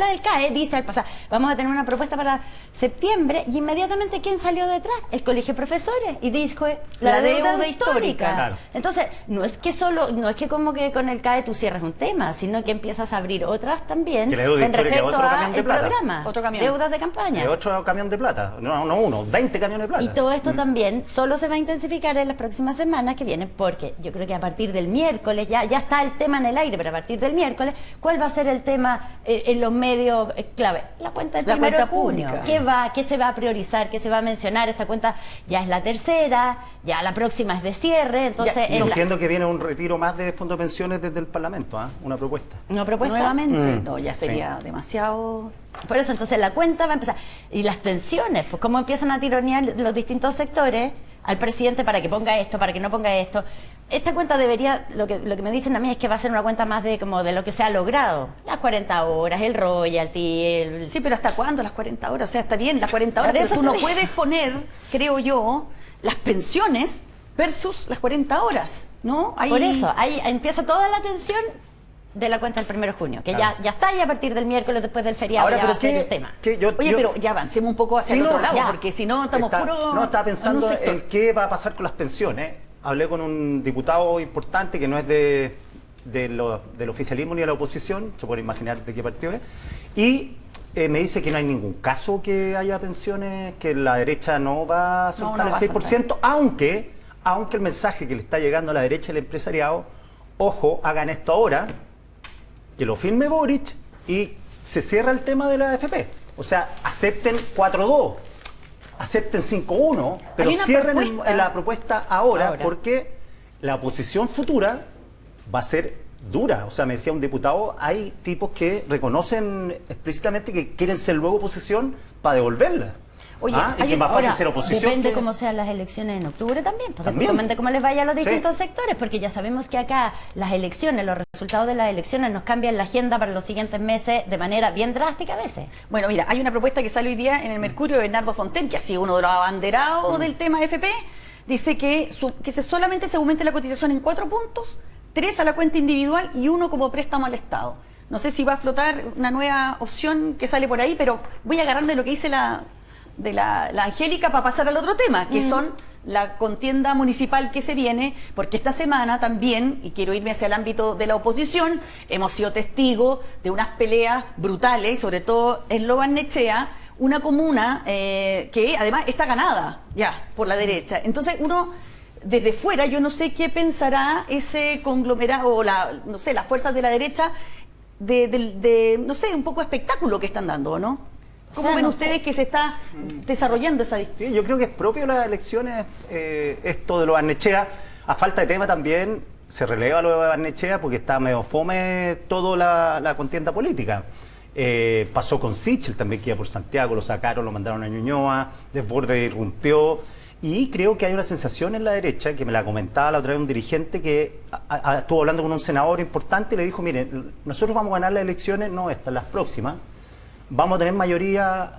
del CAE, dice al pasar, vamos a tener una propuesta para septiembre, y inmediatamente ¿quién salió detrás? El colegio de profesores, y dijo la deuda histórica. Claro. Entonces, no es que como que con el CAE tú cierres un tema, sino que empiezas a abrir otras también con respecto al programa, deudas de campaña. Otro camión de plata, no uno, 20 camiones de plata. Y todo esto también solo se va a intensificar en las próximas semanas que vienen, porque yo creo que a partir del miércoles ya está el tema en el aire, pero a partir del del miércoles, ¿cuál va a ser el tema en los medios clave? La cuenta del 1 de junio. ¿Qué se va a priorizar? ¿Qué se va a mencionar? Esta cuenta ya es la tercera, ya la próxima es de cierre, entonces... Yo entiendo que viene un retiro más de fondo de pensiones desde el Parlamento, una propuesta. ¿Una propuesta? Nuevamente, no, ya sería demasiado... Por eso, entonces, la cuenta va a empezar. Y las tensiones, pues cómo empiezan a tironear los distintos sectores al presidente para que ponga esto, para que no ponga esto. Esta cuenta debería, lo que me dicen a mí es que va a ser una cuenta más de como de lo que se ha logrado. Las 40 horas, el royalty, Sí, pero ¿hasta cuándo las 40 horas? O sea, está bien, las 40 horas, pero tú no puedes poner, creo yo, las pensiones versus las 40 horas, ¿no? Por eso, ahí empieza toda la tensión de la cuenta del 1 de junio, que ya está, y a partir del miércoles, después del feriado, ahora, ya va a ser el tema. Pero ya avancemos un poco hacia el otro lado, porque si no estamos puros... No, estaba pensando en qué va a pasar con las pensiones. Hablé con un diputado importante que no es del oficialismo ni de la oposición, se puede imaginar de qué partido es, y me dice que no hay ningún caso que haya pensiones, que la derecha no va a soltar el 6%, aunque el mensaje que le está llegando a la derecha del empresariado, ojo, hagan esto ahora, que lo firme Boric y se cierra el tema de la AFP. O sea, acepten 4-2, acepten 5-1, pero cierren la propuesta ahora, porque la oposición futura va a ser dura. O sea, me decía un diputado, hay tipos que reconocen explícitamente que quieren ser luego oposición para devolverla. Oye, y que más fácil ser oposición. Depende cómo sean las elecciones en octubre también, pues depende cómo les vaya a los distintos sectores, porque ya sabemos que acá las elecciones, los resultados de las elecciones nos cambian la agenda para los siguientes meses de manera bien drástica a veces. Bueno, mira, hay una propuesta que sale hoy día en el Mercurio de Bernardo Fonten, que ha sido uno de los abanderados del tema FP, dice que solamente se aumente la cotización en 4 puntos, 3 a la cuenta individual y 1 como préstamo al Estado. No sé si va a flotar una nueva opción que sale por ahí, pero voy a agarrarme de lo que dice la Angélica para pasar al otro tema, que son la contienda municipal que se viene, porque esta semana también, y quiero irme hacia el ámbito de la oposición, hemos sido testigos de unas peleas brutales, sobre todo en Lo Barnechea, una comuna que además está ganada ya por la derecha. Entonces uno, desde fuera, yo no sé qué pensará ese conglomerado, o no sé, las fuerzas de la derecha, no sé, un poco espectáculo que están dando, ¿no? ¿Cómo ven ustedes que se está desarrollando esa discusión? Sí, yo creo que es propio de las elecciones esto de Lo Barnechea. A falta de tema también se releva lo de Barnechea porque está medio fome toda la contienda política. Pasó con Sichel también, que iba por Santiago, lo sacaron, lo mandaron a Ñuñoa, Desbordes irrumpió. Y creo que hay una sensación en la derecha, que me la comentaba la otra vez un dirigente que estuvo hablando con un senador importante y le dijo, miren, nosotros vamos a ganar las elecciones, no estas, las próximas. Vamos a tener mayoría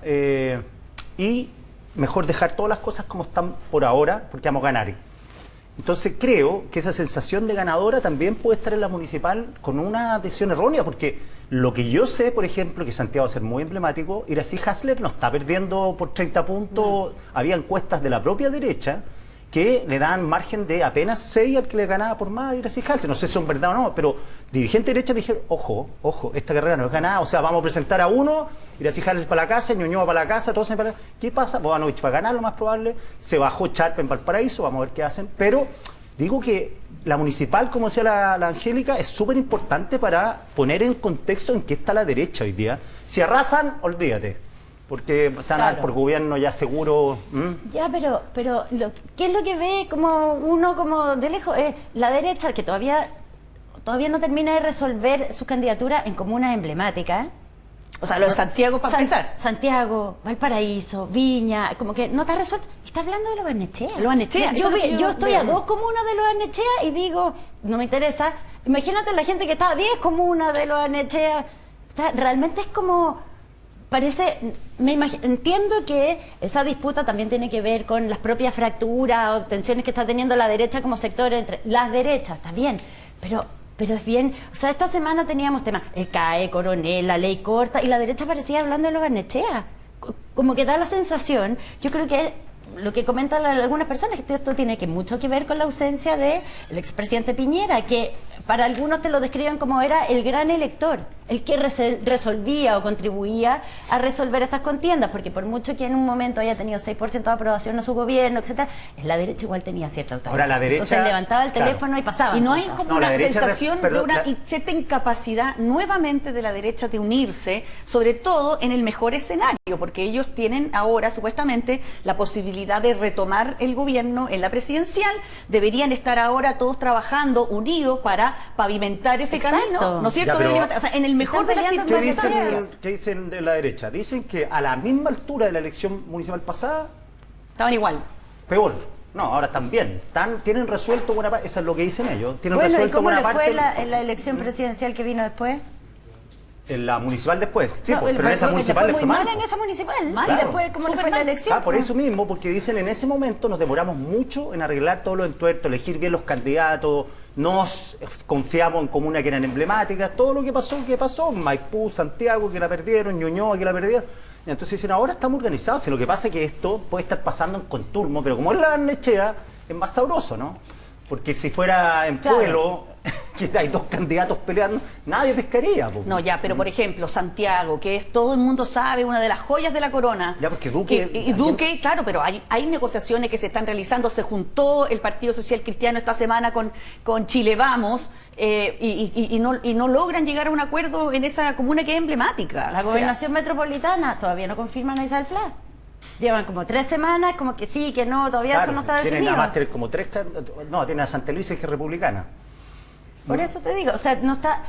y mejor dejar todas las cosas como están por ahora, porque vamos a ganar. Entonces creo que esa sensación de ganadora también puede estar en la municipal con una decisión errónea, porque lo que yo sé, por ejemplo, que Santiago va a ser muy emblemático, Iracy Hasler no está perdiendo por 30 puntos, había encuestas de la propia derecha que le dan margen de apenas 6 al que le ganaba por más a Iracy Hasler. No sé si son verdad o no, pero dirigentes de derecha me dijeron, ojo, esta carrera no es ganada, o sea, vamos a presentar a uno, Iracy Hasler para la casa, Ñuñoa para la casa, todos para la casa. ¿Qué pasa? Bodanovich va a ganar, lo más probable, se bajó Charpe en Valparaíso, vamos a ver qué hacen, pero digo que la municipal, como decía la Angélica, es súper importante para poner en contexto en qué está la derecha hoy día. Si arrasan, olvídate. Porque se van a dar por gobierno ya seguro. Ya, pero ¿qué es lo que ve como uno como de lejos? La derecha, que todavía no termina de resolver su candidatura en comunas emblemáticas. O sea, lo de Santiago para empezar. Santiago, Valparaíso, Viña, como que no está resuelto. Está hablando de Lo Barnechea. Lo Barnechea. Yo estoy a 2 comunas de Lo Barnechea y digo, no me interesa. Imagínate la gente que está a 10 comunas de Lo Barnechea. O sea, realmente es como... entiendo que esa disputa también tiene que ver con las propias fracturas o tensiones que está teniendo la derecha como sector entre las derechas, está bien, pero es bien, o sea, esta semana teníamos temas, el CAE, Coronel, la ley corta, y la derecha parecía hablando de Lo Barnechea, como que da la sensación, yo creo que lo que comentan algunas personas, que esto tiene mucho que ver con la ausencia del expresidente Piñera, que para algunos te lo describen como era el gran elector. el que resolvía o contribuía a resolver estas contiendas, porque por mucho que en un momento haya tenido 6% de aprobación a su gobierno, etcétera, la derecha igual tenía cierta autoridad. Ahora la derecha, entonces levantaba el teléfono y pasaba. Y no cosas. hay como una derecha sensación de una cierta incapacidad nuevamente de la derecha de unirse, sobre todo en el mejor escenario, porque ellos tienen ahora supuestamente la posibilidad de retomar el gobierno en la presidencial, deberían estar ahora todos trabajando unidos para pavimentar ese camino, ¿no es cierto? O sea, en el mejor de las circunstancias. ¿Qué dicen de la derecha? Dicen que a la misma altura de la elección municipal pasada estaban igual. Peor. No, ahora están bien. Tienen resuelto buena parte. Eso es lo que dicen ellos. Tienen Bueno, ¿y resuelto cómo buena le fue parte. en la elección presidencial que vino después? En la municipal después. Sí, No, pero en esa municipal fue le muy fue mal mal. en esa municipal. Mal. Y después, ¿cómo le fue en la elección? Por eso mismo, porque dicen en ese momento nos demoramos mucho en arreglar todos los entuertos, elegir bien los candidatos, nos confiamos en comunas que eran emblemáticas, todo lo que pasó, Maipú, Santiago, que la perdieron, Ñuñoa, que la perdieron. Y entonces dicen, ahora estamos organizados, y lo que pasa es que esto puede estar pasando en Conturmo, pero como es la Barnechea, es más sabroso, ¿no? Porque si fuera en Pueblo, que hay dos candidatos peleando, nadie pescaría. No, ya, pero por ejemplo, Santiago, que es todo el mundo sabe, una de las joyas de la corona. Ya, porque Duque... Y Duque, claro, pero hay negociaciones que se están realizando. Se juntó el Partido Social Cristiano esta semana con Chile Vamos, y no logran llegar a un acuerdo en esa comuna que es emblemática. La gobernación metropolitana todavía no confirman a Isabel Pla. Llevan como 3 semanas, como que sí, que no, todavía Claro, eso no está tienen definido. nada más como 3... No, tiene a Santa Luisa que es republicana. Por eso te digo, o sea, no está...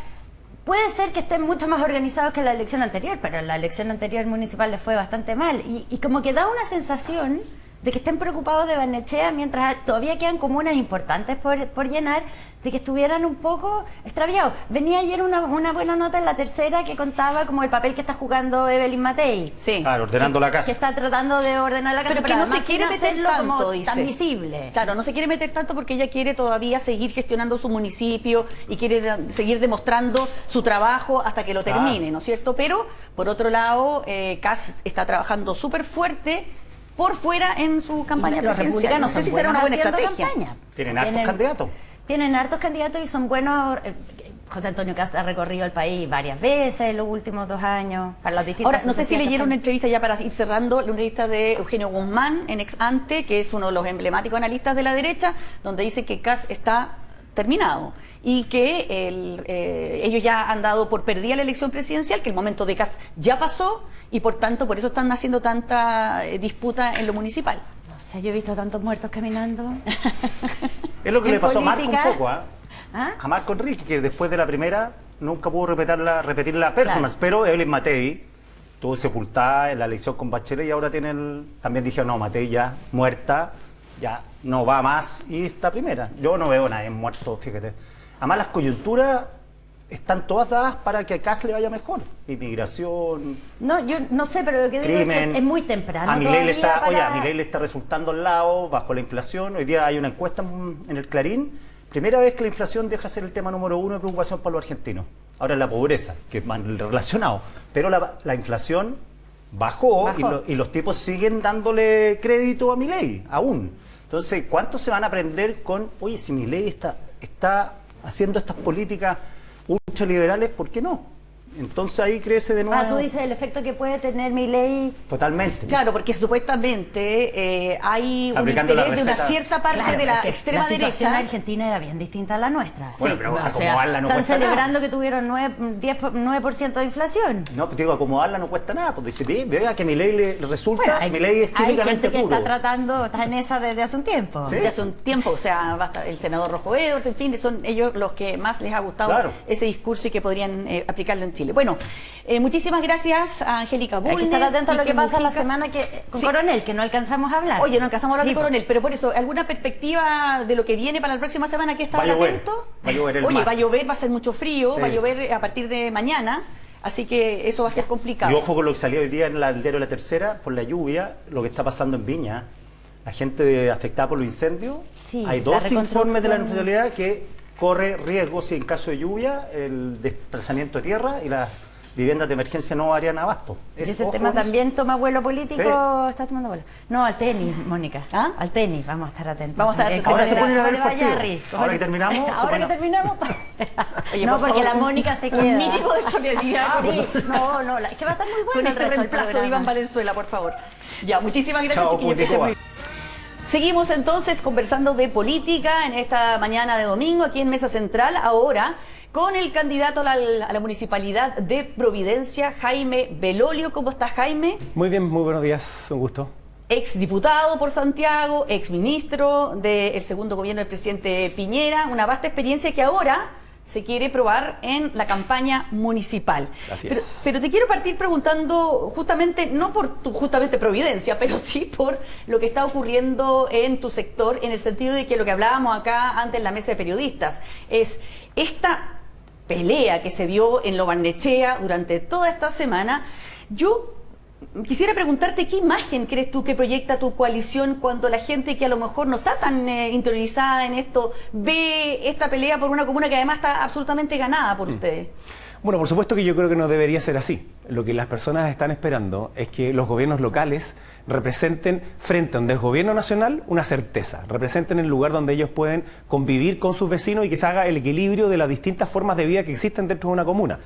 Puede ser que estén mucho más organizados que la elección anterior, pero la elección anterior municipal les fue bastante mal. Y como que da una sensación de que estén preocupados de Barnechea mientras todavía quedan comunas importantes por llenar, de que estuvieran un poco extraviados. Venía ayer una buena nota en La Tercera que contaba como el papel que está jugando Evelyn Matei. Sí. Claro, ordenando la casa. Que está tratando de ordenar la casa, Pero que no se además quiere sin meter hacerlo tanto, como dice. tan visible. Claro, no se quiere meter tanto porque ella quiere todavía seguir gestionando su municipio y quiere seguir demostrando su trabajo hasta que lo termine, ¿no es cierto? Pero, por otro lado, Kast está trabajando súper fuerte por fuera en su campaña Los presidencial. republicanos No sé si son será una buena buenos haciendo estrategia. campaña. Tienen hartos candidatos. Tienen hartos candidatos y son buenos. José Antonio Kast ha recorrido el país varias veces en los últimos 2 años para las distintas. Ahora, no sé si leyeron una entrevista ya para ir cerrando, la entrevista de Eugenio Guzmán en Ex Ante, que es uno de los emblemáticos analistas de la derecha, donde dice que Kast está terminado y que ellos ya han dado por perdida la elección presidencial, que el momento de Kast ya pasó y por tanto por eso están haciendo tanta disputa en lo municipal. No sé, yo he visto tantos muertos caminando. Es lo que En le pasó a Marco un política. poco, ¿Ah? a Marco Enrique, que después de la primera nunca pudo repetir la performance, pero Evelyn Matei tuvo sepultada en la elección con Bachelet y ahora también dijeron, no, Matei ya muerta, ya no va más y está primera. Yo no veo a nadie muerto, fíjate. Además las coyunturas están todas dadas para que a Kast le vaya mejor. Inmigración, No, yo no sé, pero lo que digo crimen. es que es muy temprano. A Milei le todavía está, oye, a para- Milei le está resultando al lado, bajo la inflación. Hoy día hay una encuesta en el Clarín. Primera vez que la inflación deja de ser el tema número 1 de preocupación para los argentinos. Ahora es la pobreza, que es más relacionado. Pero la inflación bajó. Y los tipos siguen dándole crédito a Milei, aún. Entonces, ¿cuántos se van a aprender con, oye, si Milei está haciendo estas políticas ultraliberales, ¿por qué no? Entonces ahí crece de nuevo. tú dices el efecto que puede tener Milei. Totalmente. Claro, porque supuestamente hay un Aplicando la interés de una receta. cierta parte Claro, de la es que extrema la situación derecha. argentina era bien distinta a la nuestra. Bueno, pero o sea, acomodarla no están cuesta nada. celebrando que tuvieron 9% de inflación. No, te digo, acomodarla no cuesta nada. Pues dice, vea que Milei le resulta, Bueno, Milei es hay químicamente gente que puro. está tratando, está en esa desde hace un tiempo. Sí. De hace un tiempo, o sea, basta, el senador Rojo Edwards, en fin, son ellos los que más les ha gustado Claro. ese discurso y que podrían aplicarlo en Chile. Bueno, muchísimas gracias a Angélica Hay Bulnes. que estar atento a lo que Quique pasa la Mujica. semana con Sí. Coronel, que no alcanzamos a hablar. Oye, no alcanzamos a hablar Sí, de Coronel, pero por eso, ¿alguna perspectiva de lo que viene para la próxima semana que está Va a llover, atento? va a llover el Oye, mar. va a llover, va a ser mucho frío, Sí. va a llover a partir de mañana, así que eso va a ser complicado. Y ojo con lo que salió hoy día en el diario La Tercera, por la lluvia, lo que está pasando en Viña. La gente afectada por los incendios, Sí, hay la 2 informes de la reconstrucción. responsabilidad que corre riesgo si en caso de lluvia, el desplazamiento de tierra y la viviendas de emergencia no darían abasto. ¿Y ese tema también toma vuelo político? Sí. ¿Está tomando vuelo? No, al tenis, Mónica. ¿Ah? Al tenis, vamos a estar atentos. Vamos a estar atentos. Ahora se ponen a ver el partido. Ahora que terminamos. Ahora que terminamos. Oye, no, porque la Mónica se queda. Un mínimo de solidaridad. Sí, no, es que va a estar muy bueno con el este resto reemplazo de Iván Valenzuela, por favor. Ya, muchísimas gracias, chao, chiquillos. Seguimos entonces conversando de política en esta mañana de domingo aquí en Mesa Central, ahora con el candidato a la Municipalidad de Providencia, Jaime Belolio. ¿Cómo estás, Jaime? Muy bien, muy buenos días, un gusto. Ex diputado por Santiago, ex ministro del segundo gobierno del presidente Piñera, una vasta experiencia que ahora se quiere probar en la campaña municipal. Así es. Pero te quiero partir preguntando justamente, no por tu justamente Providencia, pero sí por lo que está ocurriendo en tu sector, en el sentido de que lo que hablábamos acá antes en la mesa de periodistas es esta pelea que se vio en Lo Barnechea durante toda esta semana. Yo quisiera preguntarte qué imagen crees tú que proyecta tu coalición cuando la gente que a lo mejor no está tan interiorizada en esto ve esta pelea por una comuna que además está absolutamente ganada por ustedes. Bueno, por supuesto que yo creo que no debería ser así. Lo que las personas están esperando es que los gobiernos locales representen frente a un desgobierno nacional una certeza, representen el lugar donde ellos pueden convivir con sus vecinos y que se haga el equilibrio de las distintas formas de vida que existen dentro de una comuna.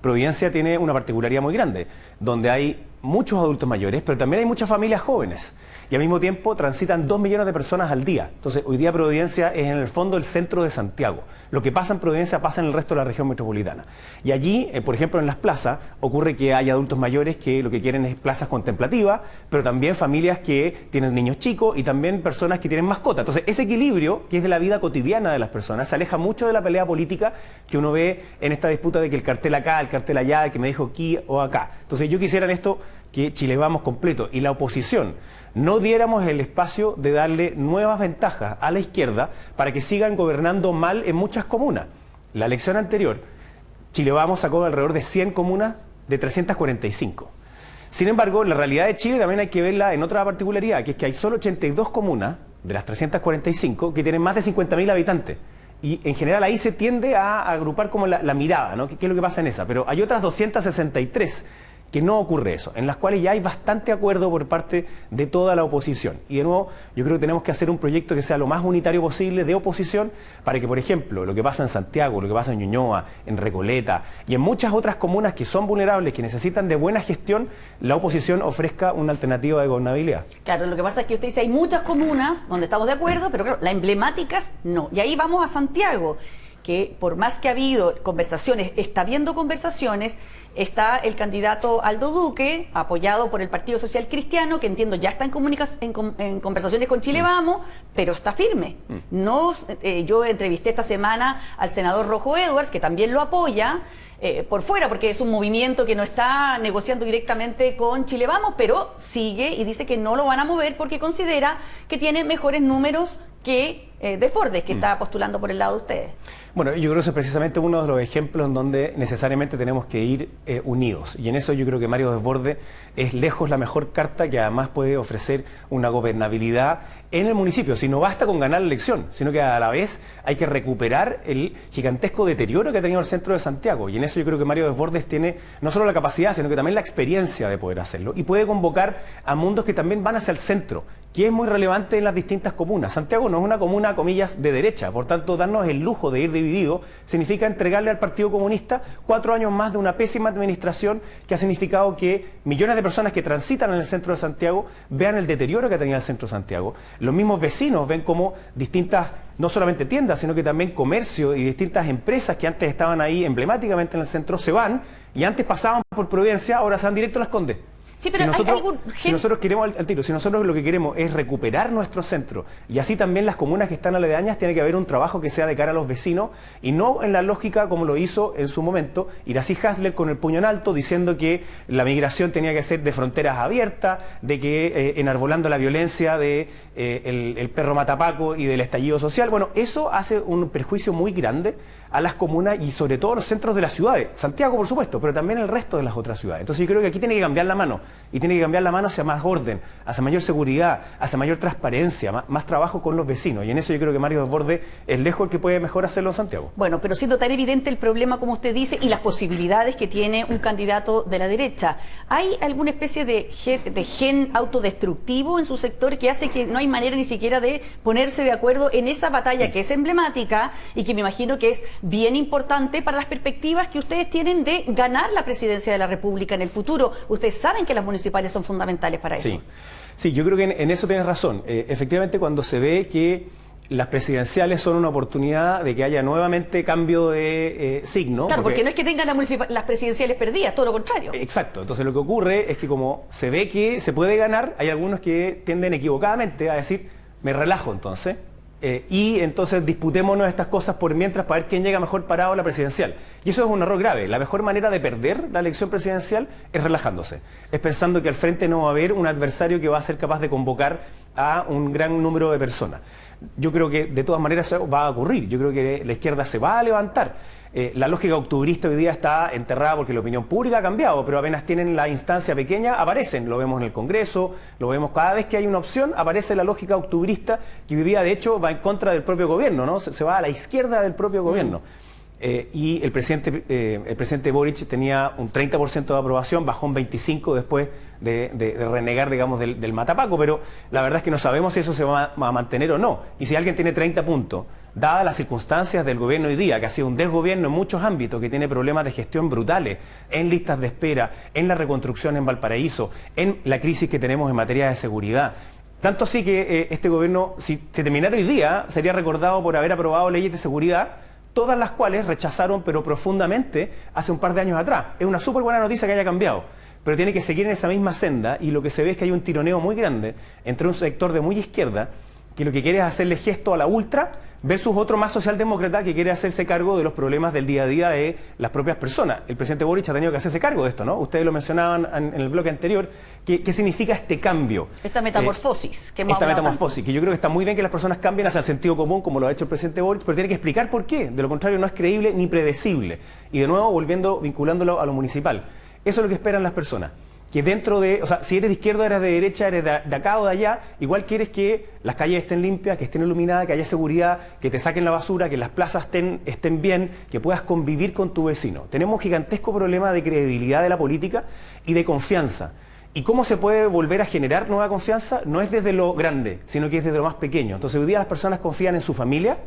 Providencia tiene una particularidad muy grande, donde hay muchos adultos mayores, pero también hay muchas familias jóvenes. Y al mismo tiempo transitan 2 millones de personas al día. Entonces, hoy día Providencia es en el fondo el centro de Santiago. Lo que pasa en Providencia pasa en el resto de la región metropolitana. Y allí, por ejemplo, en las plazas, ocurre que hay adultos mayores que lo que quieren es plazas contemplativas, pero también familias que tienen niños chicos y también personas que tienen mascotas. Entonces, ese equilibrio, que es de la vida cotidiana de las personas, se aleja mucho de la pelea política que uno ve en esta disputa de que el cartel acá, el cartel allá, el que me dijo aquí o acá. Entonces, yo quisiera en esto que Chile Vamos completo y la oposición no diéramos el espacio de darle nuevas ventajas a la izquierda para que sigan gobernando mal en muchas comunas. La elección anterior, Chile Vamos sacó alrededor de 100 comunas de 345. Sin embargo, la realidad de Chile también hay que verla en otra particularidad, que es que hay solo 82 comunas de las 345 que tienen más de 50.000 habitantes. Y en general ahí se tiende a agrupar como la mirada, ¿no? ¿Qué es lo que pasa en esa? Pero hay otras 263 que no ocurre eso, en las cuales ya hay bastante acuerdo por parte de toda la oposición. Y de nuevo, yo creo que tenemos que hacer un proyecto que sea lo más unitario posible de oposición para que, por ejemplo, lo que pasa en Santiago, lo que pasa en Ñuñoa, en Recoleta y en muchas otras comunas que son vulnerables, que necesitan de buena gestión, la oposición ofrezca una alternativa de gobernabilidad. Claro, lo que pasa es que usted dice, hay muchas comunas donde estamos de acuerdo, pero claro, las emblemáticas no. Y ahí vamos a Santiago, que por más que ha habido conversaciones, está habiendo conversaciones, está el candidato Aldo Duque, apoyado por el Partido Social Cristiano, que entiendo ya está en conversaciones con Chile Vamos, pero está firme. No, yo entrevisté esta semana al senador Rojo Edwards, que también lo apoya, por fuera, porque es un movimiento que no está negociando directamente con Chile Vamos, pero sigue y dice que no lo van a mover porque considera que tiene mejores números que Desbordes, que está postulando por el lado de ustedes. Bueno, yo creo que eso es precisamente uno de los ejemplos en donde necesariamente tenemos que ir unidos. Y en eso yo creo que Mario Desbordes es lejos la mejor carta que además puede ofrecer una gobernabilidad en el municipio. Si no basta con ganar la elección, sino que a la vez hay que recuperar el gigantesco deterioro que ha tenido el centro de Santiago. Y en eso yo creo que Mario Desbordes tiene no solo la capacidad, sino que también la experiencia de poder hacerlo. Y puede convocar a mundos que también van hacia el centro, que es muy relevante en las distintas comunas. Santiago no es una comuna, comillas, de derecha, por tanto, darnos el lujo de ir dividido significa entregarle al Partido Comunista 4 años más de una pésima administración que ha significado que millones de personas que transitan en el centro de Santiago vean el deterioro que ha tenido el centro de Santiago. Los mismos vecinos ven como distintas, no solamente tiendas, sino que también comercio y distintas empresas que antes estaban ahí emblemáticamente en el centro se van y antes pasaban por Providencia, ahora se van directo a Las Condes. Sí, pero si nosotros queremos al tiro, si nosotros lo que queremos es recuperar nuestro centro y así también las comunas que están aledañas, tiene que haber un trabajo que sea de cara a los vecinos y no en la lógica como lo hizo en su momento Iracy Hasler con el puño en alto diciendo que la migración tenía que ser de fronteras abiertas, de que enarbolando la violencia de el perro matapaco y del estallido social. Bueno, eso hace un perjuicio muy grande a las comunas y sobre todo a los centros de las ciudades. Santiago, por supuesto, pero también el resto de las otras ciudades. Entonces yo creo que aquí tiene que cambiar la mano. Y tiene que cambiar la mano hacia más orden, hacia mayor seguridad, hacia mayor transparencia, más trabajo con los vecinos. Y en eso yo creo que Mario Desbordes es lejos el que puede mejor hacerlo en Santiago. Bueno, pero siendo tan evidente el problema, como usted dice, y las posibilidades que tiene un candidato de la derecha, ¿hay alguna especie de gen autodestructivo en su sector que hace que no hay manera ni siquiera de ponerse de acuerdo en esa batalla que es emblemática y que me imagino que es bien importante para las perspectivas que ustedes tienen de ganar la presidencia de la República en el futuro? Ustedes saben que las municipales son fundamentales para eso. Sí, yo creo que en eso tienes razón. Efectivamente, cuando se ve que las presidenciales son una oportunidad de que haya nuevamente cambio de signo. Claro, porque no es que tengan las presidenciales perdidas, todo lo contrario. Exacto. Entonces lo que ocurre es que como se ve que se puede ganar, hay algunos que tienden equivocadamente a decir, me relajo entonces, y entonces disputémonos estas cosas por mientras para ver quién llega mejor parado a la presidencial. Y eso es un error grave. La mejor manera de perder la elección presidencial es relajándose. Es pensando que al frente no va a haber un adversario que va a ser capaz de convocar a un gran número de personas. Yo creo que de todas maneras eso va a ocurrir. Yo creo que la izquierda se va a levantar. La lógica octubrista hoy día está enterrada porque la opinión pública ha cambiado, pero apenas tienen la instancia pequeña, aparecen. Lo vemos en el Congreso, lo vemos cada vez que hay una opción, aparece la lógica octubrista que hoy día de hecho va en contra del propio gobierno, ¿no? Se va a la izquierda del propio gobierno. Y el presidente Boric tenía un 30% de aprobación, bajó un 25% después de renegar, digamos, del matapaco, pero la verdad es que no sabemos si eso se va a mantener o no. Y si alguien tiene 30 puntos, dadas las circunstancias del gobierno hoy día, que ha sido un desgobierno en muchos ámbitos, que tiene problemas de gestión brutales, en listas de espera, en la reconstrucción en Valparaíso, en la crisis que tenemos en materia de seguridad. Tanto así que este gobierno, si se terminara hoy día, sería recordado por haber aprobado leyes de seguridad, todas las cuales rechazaron, pero profundamente, hace un par de años atrás. Es una súper buena noticia que haya cambiado, pero tiene que seguir en esa misma senda, y lo que se ve es que hay un tironeo muy grande entre un sector de muy izquierda, que lo que quiere es hacerle gesto a la ultra, versus otro más socialdemócrata que quiere hacerse cargo de los problemas del día a día de las propias personas. El presidente Boric ha tenido que hacerse cargo de esto, ¿no? Ustedes lo mencionaban en el bloque anterior. ¿Qué significa este cambio? Esta metamorfosis que hemos Esta hablado metamorfosis, tanto. que yo creo que está muy bien que las personas cambien hacia el sentido común, como lo ha hecho el presidente Boric, pero tiene que explicar por qué. De lo contrario, no es creíble ni predecible. Y de nuevo, vinculándolo a lo municipal. Eso es lo que esperan las personas. Que dentro de, o sea, si eres de izquierda, eres de derecha, eres de acá o de allá, igual quieres que las calles estén limpias, que estén iluminadas, que haya seguridad, que te saquen la basura, que las plazas estén bien, que puedas convivir con tu vecino. Tenemos un gigantesco problema de credibilidad de la política y de confianza. ¿Y cómo se puede volver a generar nueva confianza? No es desde lo grande, sino que es desde lo más pequeño. Entonces hoy día las personas confían en su familia,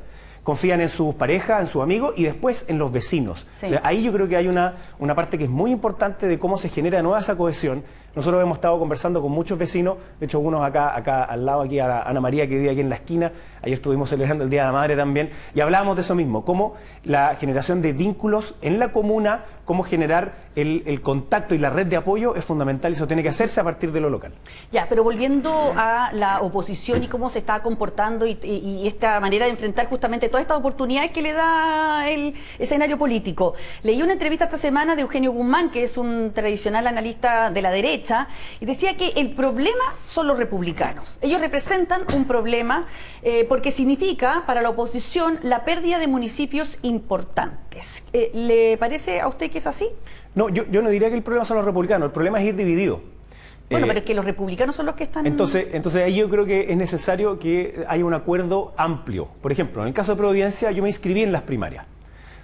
confían en sus parejas, en sus amigos y después en los vecinos. Sí. O sea, ahí yo creo que hay una parte que es muy importante de cómo se genera de nueva esa cohesión. Nosotros hemos estado conversando con muchos vecinos, de hecho unos acá al lado, aquí a Ana María, que vive aquí en la esquina, ayer estuvimos celebrando el Día de la Madre también, y hablábamos de eso mismo, cómo la generación de vínculos en la comuna, cómo generar el contacto y la red de apoyo es fundamental, y eso tiene que hacerse a partir de lo local. Ya, pero volviendo a la oposición y cómo se está comportando y esta manera de enfrentar justamente todas estas oportunidades que le da el escenario político. Leí una entrevista esta semana de Eugenio Guzmán, que es un tradicional analista de la derecha, y decía que el problema son los republicanos. Ellos representan un problema porque significa para la oposición la pérdida de municipios importantes. ¿Le parece a usted que es así? No, yo no diría que el problema son los republicanos, el problema es ir dividido. Bueno, pero es que los republicanos son los que están... Entonces ahí yo creo que es necesario que haya un acuerdo amplio. Por ejemplo, en el caso de Providencia, yo me inscribí en las primarias.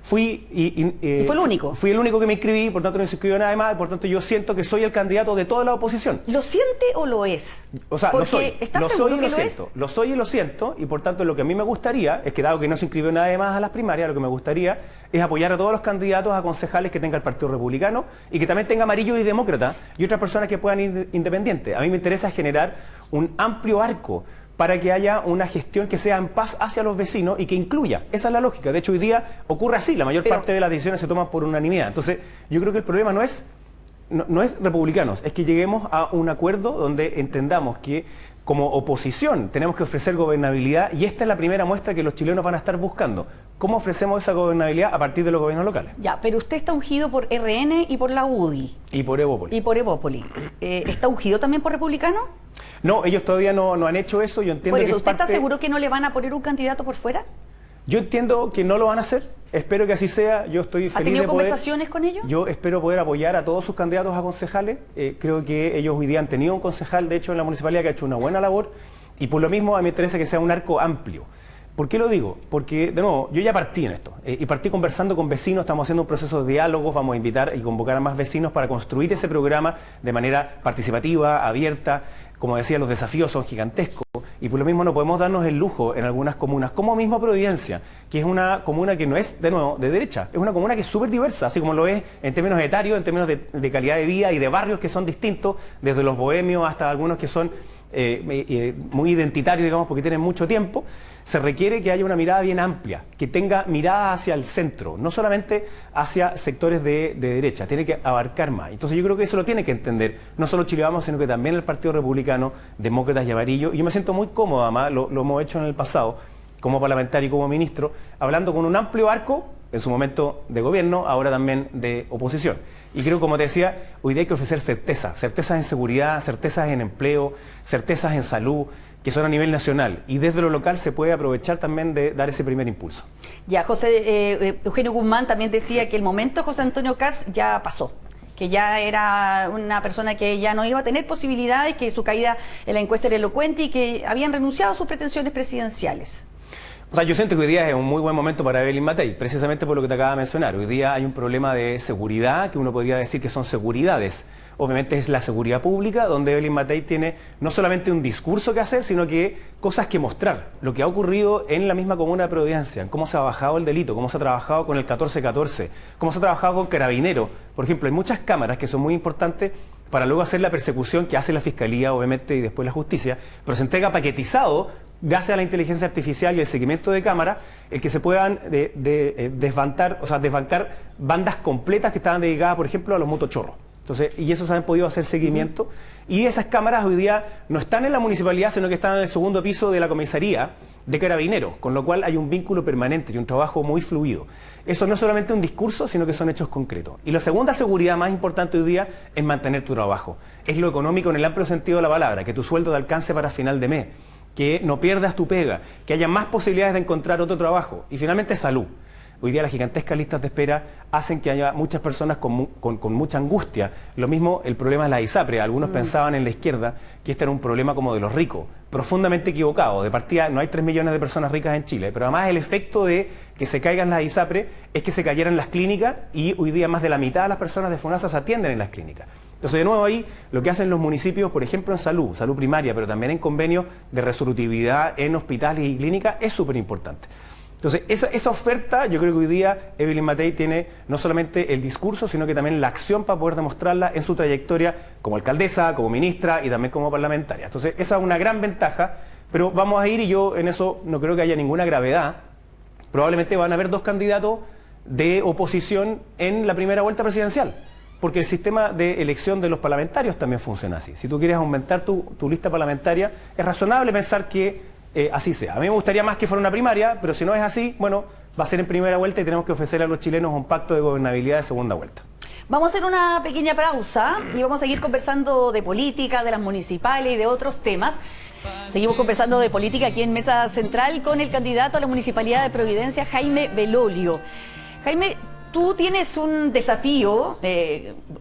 Fui ¿Y fue el único? Fui el único que me inscribí, por tanto no se inscribió nadie más, por tanto yo siento que soy el candidato de toda la oposición. ¿Lo siente o lo es? O sea, lo soy. ¿Estás Lo seguro soy y que lo siento. Lo soy y lo siento, y por tanto lo que a mí me gustaría es que, dado que no se inscribió nadie más a las primarias, lo que me gustaría es apoyar a todos los candidatos a concejales que tenga el Partido Republicano y que también tenga amarillo y demócrata y otras personas que puedan ir independientes. A mí me interesa generar un amplio arco para que haya una gestión que sea en paz hacia los vecinos y que incluya. Esa es la lógica. De hecho, hoy día ocurre así. La mayor parte de las decisiones se toman por unanimidad. Entonces, yo creo que el problema no es republicanos, es que lleguemos a un acuerdo donde entendamos que como oposición tenemos que ofrecer gobernabilidad, y esta es la primera muestra que los chilenos van a estar buscando. ¿Cómo ofrecemos esa gobernabilidad a partir de los gobiernos locales? Ya, pero usted está ungido por RN y por la UDI. Y por Evópolis. Y por Evópolis. ¿Está ungido también por republicano? No, ellos todavía no han hecho eso. Yo entiendo Por eso, que ¿usted está seguro que no le van a poner un candidato por fuera? Yo entiendo que no lo van a hacer. Espero que así sea. Yo estoy feliz de poder... ¿Ha tenido conversaciones con ellos? Yo espero poder apoyar a todos sus candidatos a concejales. Creo que ellos hoy día han tenido un concejal, de hecho, en la municipalidad que ha hecho una buena labor. Y por lo mismo a mí me interesa que sea un arco amplio. ¿Por qué lo digo? Porque, de nuevo, yo ya partí en esto. Y partí conversando con vecinos, estamos haciendo un proceso de diálogos, vamos a invitar y convocar a más vecinos para construir ese programa de manera participativa, abierta. Como decía, los desafíos son gigantescos y por lo mismo no podemos darnos el lujo en algunas comunas, como mismo Providencia, que es una comuna que no es, de nuevo, de derecha, es una comuna que es súper diversa, así como lo es en términos etarios, en términos de calidad de vida y de barrios que son distintos, desde los bohemios hasta algunos que son muy identitarios, digamos, porque tienen mucho tiempo. Se requiere que haya una mirada bien amplia, que tenga mirada hacia el centro, no solamente hacia sectores de derecha, tiene que abarcar más. Entonces yo creo que eso lo tiene que entender, no solo Chile Vamos, sino que también el Partido Republicano, Demócratas y Amarillo. Y yo me siento muy cómodo, además, lo hemos hecho en el pasado, como parlamentario y como ministro, hablando con un amplio arco, en su momento de gobierno, ahora también de oposición. Y creo, como te decía, hoy día hay que ofrecer certeza, certezas en seguridad, certezas en empleo, certezas en salud, que son a nivel nacional, y desde lo local se puede aprovechar también de dar ese primer impulso. Ya, Eugenio Guzmán también decía que el momento José Antonio Kast ya pasó, que ya era una persona que ya no iba a tener posibilidades, que su caída en la encuesta era elocuente y que habían renunciado a sus pretensiones presidenciales. O sea, yo siento que hoy día es un muy buen momento para Evelyn Matei, precisamente por lo que te acaba de mencionar. Hoy día hay un problema de seguridad, que uno podría decir que son seguridades. Obviamente es la seguridad pública, donde Evelyn Matei tiene no solamente un discurso que hacer, sino que cosas que mostrar. Lo que ha ocurrido en la misma comuna de Providencia, cómo se ha bajado el delito, cómo se ha trabajado con el 1414, cómo se ha trabajado con Carabineros. Por ejemplo, hay muchas cámaras que son muy importantes para luego hacer la persecución que hace la Fiscalía, obviamente, y después la Justicia, pero se entrega paquetizado gracias a la inteligencia artificial y el seguimiento de cámara, el que se puedan desbancar bandas completas que estaban dedicadas, por ejemplo, a los motochorros. Entonces, y eso se han podido hacer seguimiento. Y esas cámaras hoy día no están en la municipalidad, sino que están en el segundo piso de la comisaría de Carabineros, con lo cual hay un vínculo permanente y un trabajo muy fluido. Eso no es solamente un discurso, sino que son hechos concretos. Y la segunda seguridad más importante hoy día es mantener tu trabajo. Es lo económico en el amplio sentido de la palabra, que tu sueldo te alcance para final de mes, que no pierdas tu pega, que haya más posibilidades de encontrar otro trabajo. Y finalmente salud. Hoy día las gigantescas listas de espera hacen que haya muchas personas con mucha angustia. Lo mismo el problema de la ISAPRE. Algunos pensaban en la izquierda que este era un problema como de los ricos. Profundamente equivocado. De partida no hay 3 millones de personas ricas en Chile. Pero además el efecto de que se caigan las ISAPRE es que se cayeran las clínicas y hoy día más de la mitad de las personas de FONASA se atienden en las clínicas. Entonces, de nuevo ahí, lo que hacen los municipios, por ejemplo en salud primaria, pero también en convenios de resolutividad en hospitales y clínicas, es súper importante. Entonces, esa oferta, yo creo que hoy día Evelyn Matei tiene no solamente el discurso, sino que también la acción para poder demostrarla en su trayectoria como alcaldesa, como ministra y también como parlamentaria. Entonces, esa es una gran ventaja, pero vamos a ir, y yo en eso no creo que haya ninguna gravedad. Probablemente van a haber 2 candidatos de oposición en la primera vuelta presidencial, porque el sistema de elección de los parlamentarios también funciona así. Si tú quieres aumentar tu lista parlamentaria, es razonable pensar que así sea. A mí me gustaría más que fuera una primaria, pero si no es así, bueno, va a ser en primera vuelta y tenemos que ofrecer a los chilenos un pacto de gobernabilidad de segunda vuelta. Vamos a hacer una pequeña pausa y vamos a seguir conversando de política, de las municipales y de otros temas. Seguimos conversando de política aquí en Mesa Central con el candidato a la Municipalidad de Providencia, Jaime Belolio. Jaime, tú tienes un desafío,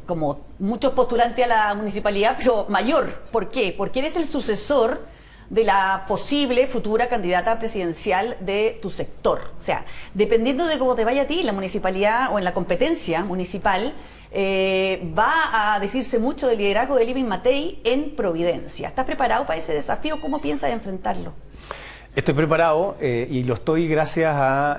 como muchos postulantes a la municipalidad, pero mayor. ¿Por qué? Porque eres el sucesor de la posible futura candidata presidencial de tu sector. O sea, dependiendo de cómo te vaya a ti, la municipalidad o en la competencia municipal, va a decirse mucho del liderazgo de Evelyn Matei en Providencia. ¿Estás preparado para ese desafío? ¿Cómo piensas enfrentarlo? Estoy preparado y lo estoy gracias a,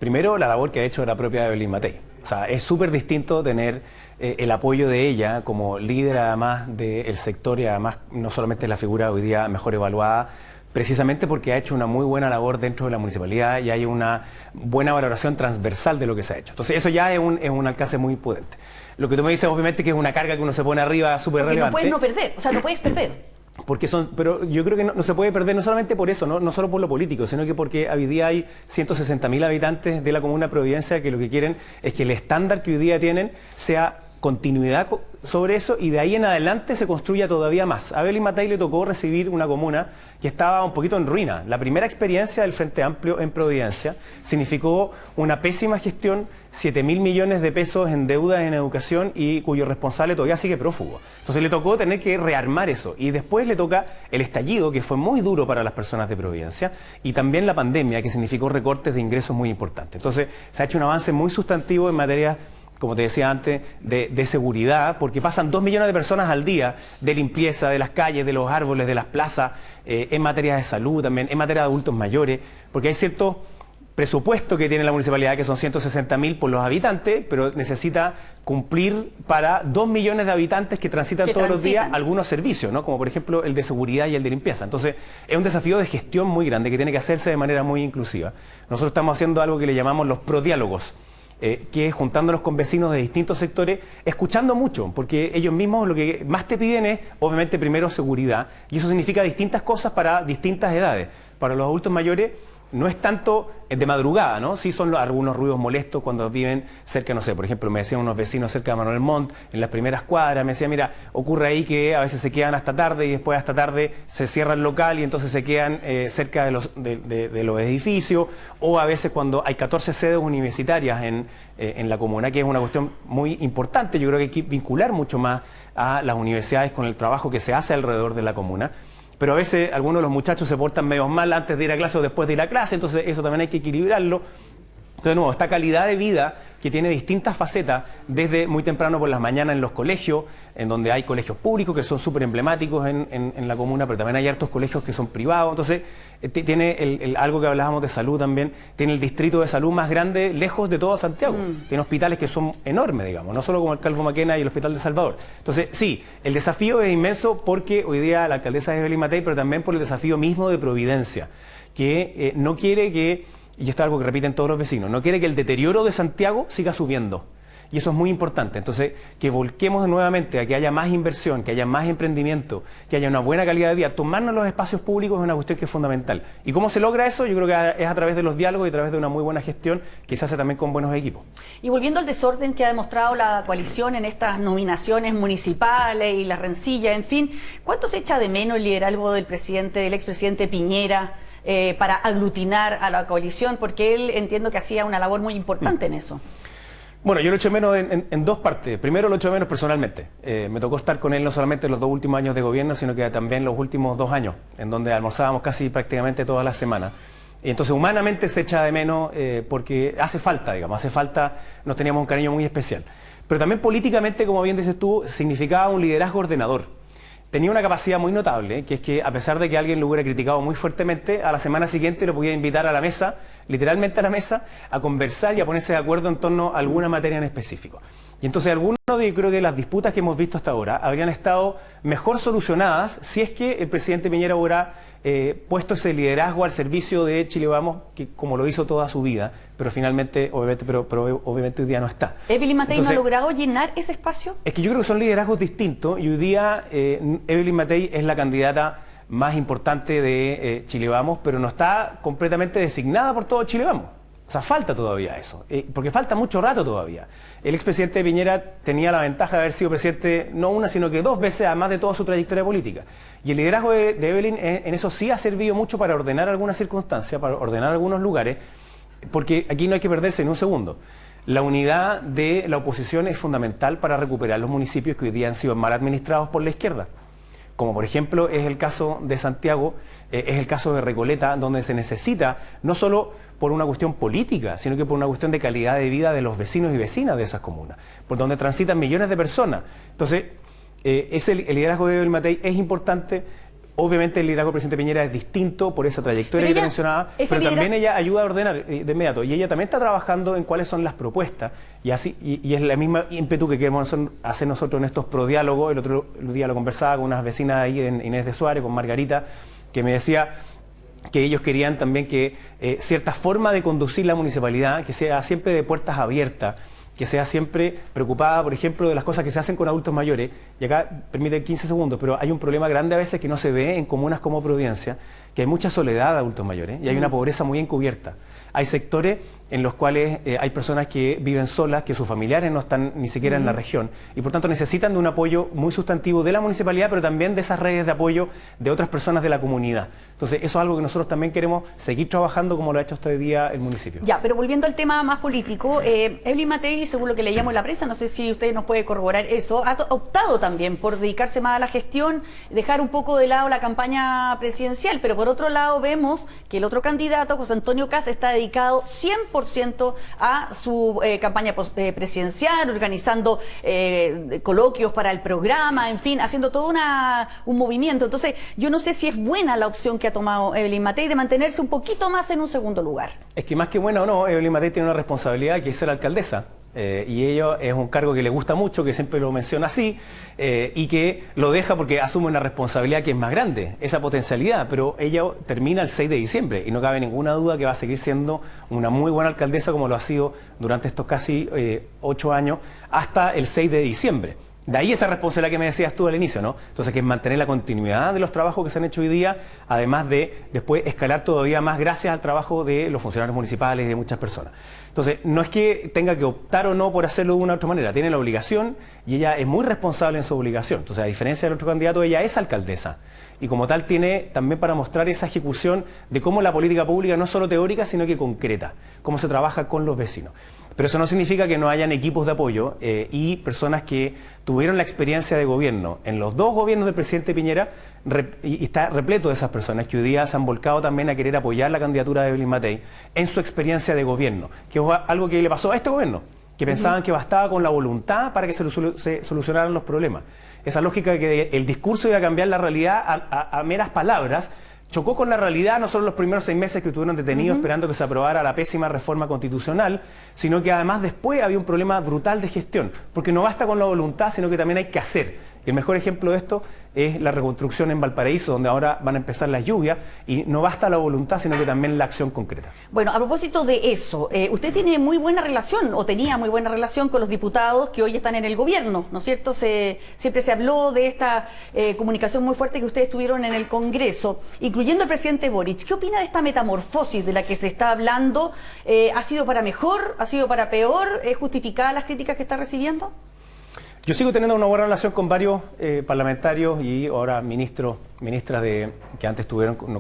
primero, la labor que ha hecho la propia Evelyn Matei. O sea, es súper distinto tener el apoyo de ella como líder además del sector y además no solamente la figura hoy día mejor evaluada, precisamente porque ha hecho una muy buena labor dentro de la municipalidad y hay una buena valoración transversal de lo que se ha hecho. Entonces eso ya es un alcance muy potente. Lo que tú me dices obviamente que es una carga que uno se pone arriba súper relevante. Porque no puedes no perder, o sea, no puedes perder. Pero yo creo que no se puede perder no solamente por eso, no solo por lo político, sino que porque hoy día hay 160.000 habitantes de la comuna de Providencia que lo que quieren es que el estándar que hoy día tienen sea continuidad sobre eso y de ahí en adelante se construya todavía más. A Evelyn Matei le tocó recibir una comuna que estaba un poquito en ruina. La primera experiencia del Frente Amplio en Providencia significó una pésima gestión, 7.000 millones de pesos en deuda en educación y cuyo responsable todavía sigue prófugo. Entonces le tocó tener que rearmar eso y después le toca el estallido, que fue muy duro para las personas de Providencia, y también la pandemia, que significó recortes de ingresos muy importantes. Entonces se ha hecho un avance muy sustantivo en materia, como te decía antes, de seguridad, porque pasan 2 millones de personas al día de limpieza de las calles, de los árboles, de las plazas, en materia de salud también, en materia de adultos mayores, porque hay cierto presupuesto que tiene la municipalidad, que son 160.000 por los habitantes, pero necesita cumplir para 2 millones de habitantes que transitan todos los días algunos servicios, ¿no? Como por ejemplo el de seguridad y el de limpieza. Entonces es un desafío de gestión muy grande que tiene que hacerse de manera muy inclusiva. Nosotros estamos haciendo algo que le llamamos los prodiálogos, que es juntándonos con vecinos de distintos sectores, escuchando mucho, porque ellos mismos lo que más te piden es, obviamente, primero seguridad, y eso significa distintas cosas para distintas edades. Para los adultos mayores no es tanto de madrugada, ¿no? Sí son algunos ruidos molestos cuando viven cerca, no sé, por ejemplo, me decían unos vecinos cerca de Manuel Montt, en las primeras cuadras, me decían, mira, ocurre ahí que a veces se quedan hasta tarde y después hasta tarde se cierra el local y entonces se quedan cerca de los edificios, o a veces cuando hay 14 sedes universitarias en la comuna, que es una cuestión muy importante. Yo creo que hay que vincular mucho más a las universidades con el trabajo que se hace alrededor de la comuna. Pero a veces algunos de los muchachos se portan medio mal antes de ir a clase o después de ir a clase, entonces eso también hay que equilibrarlo. De nuevo, esta calidad de vida que tiene distintas facetas, desde muy temprano por las mañanas en los colegios, en donde hay colegios públicos que son súper emblemáticos en la comuna, pero también hay hartos colegios que son privados. Entonces, tiene algo que hablábamos de salud también, tiene el distrito de salud más grande lejos de todo Santiago. Tiene hospitales que son enormes, digamos, no solo como el Calvo Maquena y el Hospital de Salvador. Entonces, sí, el desafío es inmenso porque hoy día la alcaldesa es Evelyn Matei, pero también por el desafío mismo de Providencia, que no quiere que, y esto es algo que repiten todos los vecinos, no quiere que el deterioro de Santiago siga subiendo. Y eso es muy importante. Entonces, que volquemos nuevamente a que haya más inversión, que haya más emprendimiento, que haya una buena calidad de vida. Tomarnos los espacios públicos es una cuestión que es fundamental. ¿Y cómo se logra eso? Yo creo que es a través de los diálogos y a través de una muy buena gestión que se hace también con buenos equipos. Y volviendo al desorden que ha demostrado la coalición en estas nominaciones municipales y la rencilla, en fin, ¿cuánto se echa de menos el liderazgo del expresidente Piñera para aglutinar a la coalición? Porque él, entiendo que hacía una labor muy importante en eso. Bueno, yo lo echo menos en dos partes. Primero lo echo menos personalmente. Me tocó estar con él no solamente los 2 últimos años de gobierno, sino que también los últimos 2 años, en donde almorzábamos casi prácticamente todas las semanas. Y entonces humanamente se echa de menos porque hace falta, digamos, nos teníamos un cariño muy especial. Pero también políticamente, como bien dices tú, significaba un liderazgo ordenador. Tenía una capacidad muy notable, que es que a pesar de que alguien lo hubiera criticado muy fuertemente, a la semana siguiente lo podía invitar a la mesa, literalmente a la mesa, a conversar y a ponerse de acuerdo en torno a alguna materia en específico. Y entonces algunos de, creo que las disputas que hemos visto hasta ahora habrían estado mejor solucionadas si es que el presidente Piñera hubiera puesto ese liderazgo al servicio de Chile Vamos, que como lo hizo toda su vida, pero finalmente, obviamente hoy día no está. ¿Evelyn Matei no ha logrado llenar ese espacio? Es que yo creo que son liderazgos distintos y hoy día Evelyn Matei es la candidata más importante de Chile Vamos, pero no está completamente designada por todo Chile Vamos. O sea, falta todavía eso, porque falta mucho rato todavía. El expresidente Piñera tenía la ventaja de haber sido presidente no una, sino que 2 veces, además de toda su trayectoria política. Y el liderazgo de Evelyn en eso sí ha servido mucho para ordenar algunas circunstancias, para ordenar algunos lugares, porque aquí no hay que perderse ni un segundo. La unidad de la oposición es fundamental para recuperar los municipios que hoy día han sido mal administrados por la izquierda. Como por ejemplo es el caso de Santiago, es el caso de Recoleta, donde se necesita no solo por una cuestión política, sino que por una cuestión de calidad de vida de los vecinos y vecinas de esas comunas, por donde transitan millones de personas. Entonces, el liderazgo de Evelyn Matei es importante. Obviamente el liderazgo del presidente Piñera es distinto por esa trayectoria que te mencionaba, pero también ella ayuda a ordenar de inmediato. Y ella también está trabajando en cuáles son las propuestas, y es la misma ímpetu que queremos hacer nosotros en estos prodiálogos. El otro día lo conversaba con unas vecinas ahí en Inés de Suárez, con Margarita, que me decía que ellos querían también que cierta forma de conducir la municipalidad, que sea siempre de puertas abiertas, que sea siempre preocupada, por ejemplo, de las cosas que se hacen con adultos mayores. Y acá, permite 15 segundos, pero hay un problema grande a veces que no se ve en comunas como Providencia, que hay mucha soledad de adultos mayores y hay una pobreza muy encubierta. Hay sectores en los cuales hay personas que viven solas, que sus familiares no están ni siquiera en la región y por tanto necesitan de un apoyo muy sustantivo de la municipalidad, pero también de esas redes de apoyo de otras personas de la comunidad. Entonces eso es algo que nosotros también queremos seguir trabajando como lo ha hecho hasta hoy día el municipio. Ya, pero volviendo al tema más político, Evelyn Matei, según lo que leíamos en la prensa, no sé si usted nos puede corroborar eso, ha optado también por dedicarse más a la gestión, dejar un poco de lado la campaña presidencial, pero por otro lado vemos que el otro candidato, José Antonio Kast, está dedicado 100% a su campaña presidencial, organizando coloquios para el programa, en fin, haciendo todo un movimiento. Entonces, yo no sé si es buena la opción que ha tomado Evelyn Matei de mantenerse un poquito más en un segundo lugar. Es que más que buena o no, Evelyn Matei tiene una responsabilidad que es ser alcaldesa. Y ello es un cargo que le gusta mucho, que siempre lo menciona así, y que lo deja porque asume una responsabilidad que es más grande, esa potencialidad, pero ella termina el 6 de diciembre y no cabe ninguna duda que va a seguir siendo una muy buena alcaldesa como lo ha sido durante estos casi 8 años hasta el 6 de diciembre. De ahí esa responsabilidad que me decías tú al inicio, ¿no? Entonces, que es mantener la continuidad de los trabajos que se han hecho hoy día, además de después escalar todavía más gracias al trabajo de los funcionarios municipales y de muchas personas. Entonces, no es que tenga que optar o no por hacerlo de una u otra manera, tiene la obligación y ella es muy responsable en su obligación. Entonces, a diferencia del otro candidato, ella es alcaldesa. Y como tal tiene también para mostrar esa ejecución de cómo la política pública no es solo teórica, sino que concreta, cómo se trabaja con los vecinos. Pero eso no significa que no hayan equipos de apoyo y personas que tuvieron la experiencia de gobierno en los dos gobiernos del presidente Piñera, y está repleto de esas personas que hoy día se han volcado también a querer apoyar la candidatura de Evelyn Matei en su experiencia de gobierno, que es algo que le pasó a este gobierno, que pensaban que bastaba con la voluntad para que se solucionaran los problemas. Esa lógica de que el discurso iba a cambiar la realidad a meras palabras, chocó con la realidad no solo los primeros 6 meses que estuvieron detenidos esperando que se aprobara la pésima reforma constitucional, sino que además después había un problema brutal de gestión, porque no basta con la voluntad, sino que también hay que hacer. El mejor ejemplo de esto es la reconstrucción en Valparaíso, donde ahora van a empezar las lluvias, y no basta la voluntad, sino que también la acción concreta. Bueno, a propósito de eso, usted tiene muy buena relación, o tenía muy buena relación con los diputados que hoy están en el gobierno, ¿no es cierto? Siempre se habló de esta comunicación muy fuerte que ustedes tuvieron en el Congreso, incluyendo el presidente Boric. ¿Qué opina de esta metamorfosis de la que se está hablando? ¿Ha sido para mejor? ¿Ha sido para peor? ¿Es justificada las críticas que está recibiendo? Yo sigo teniendo una buena relación con varios parlamentarios y ahora ministras que antes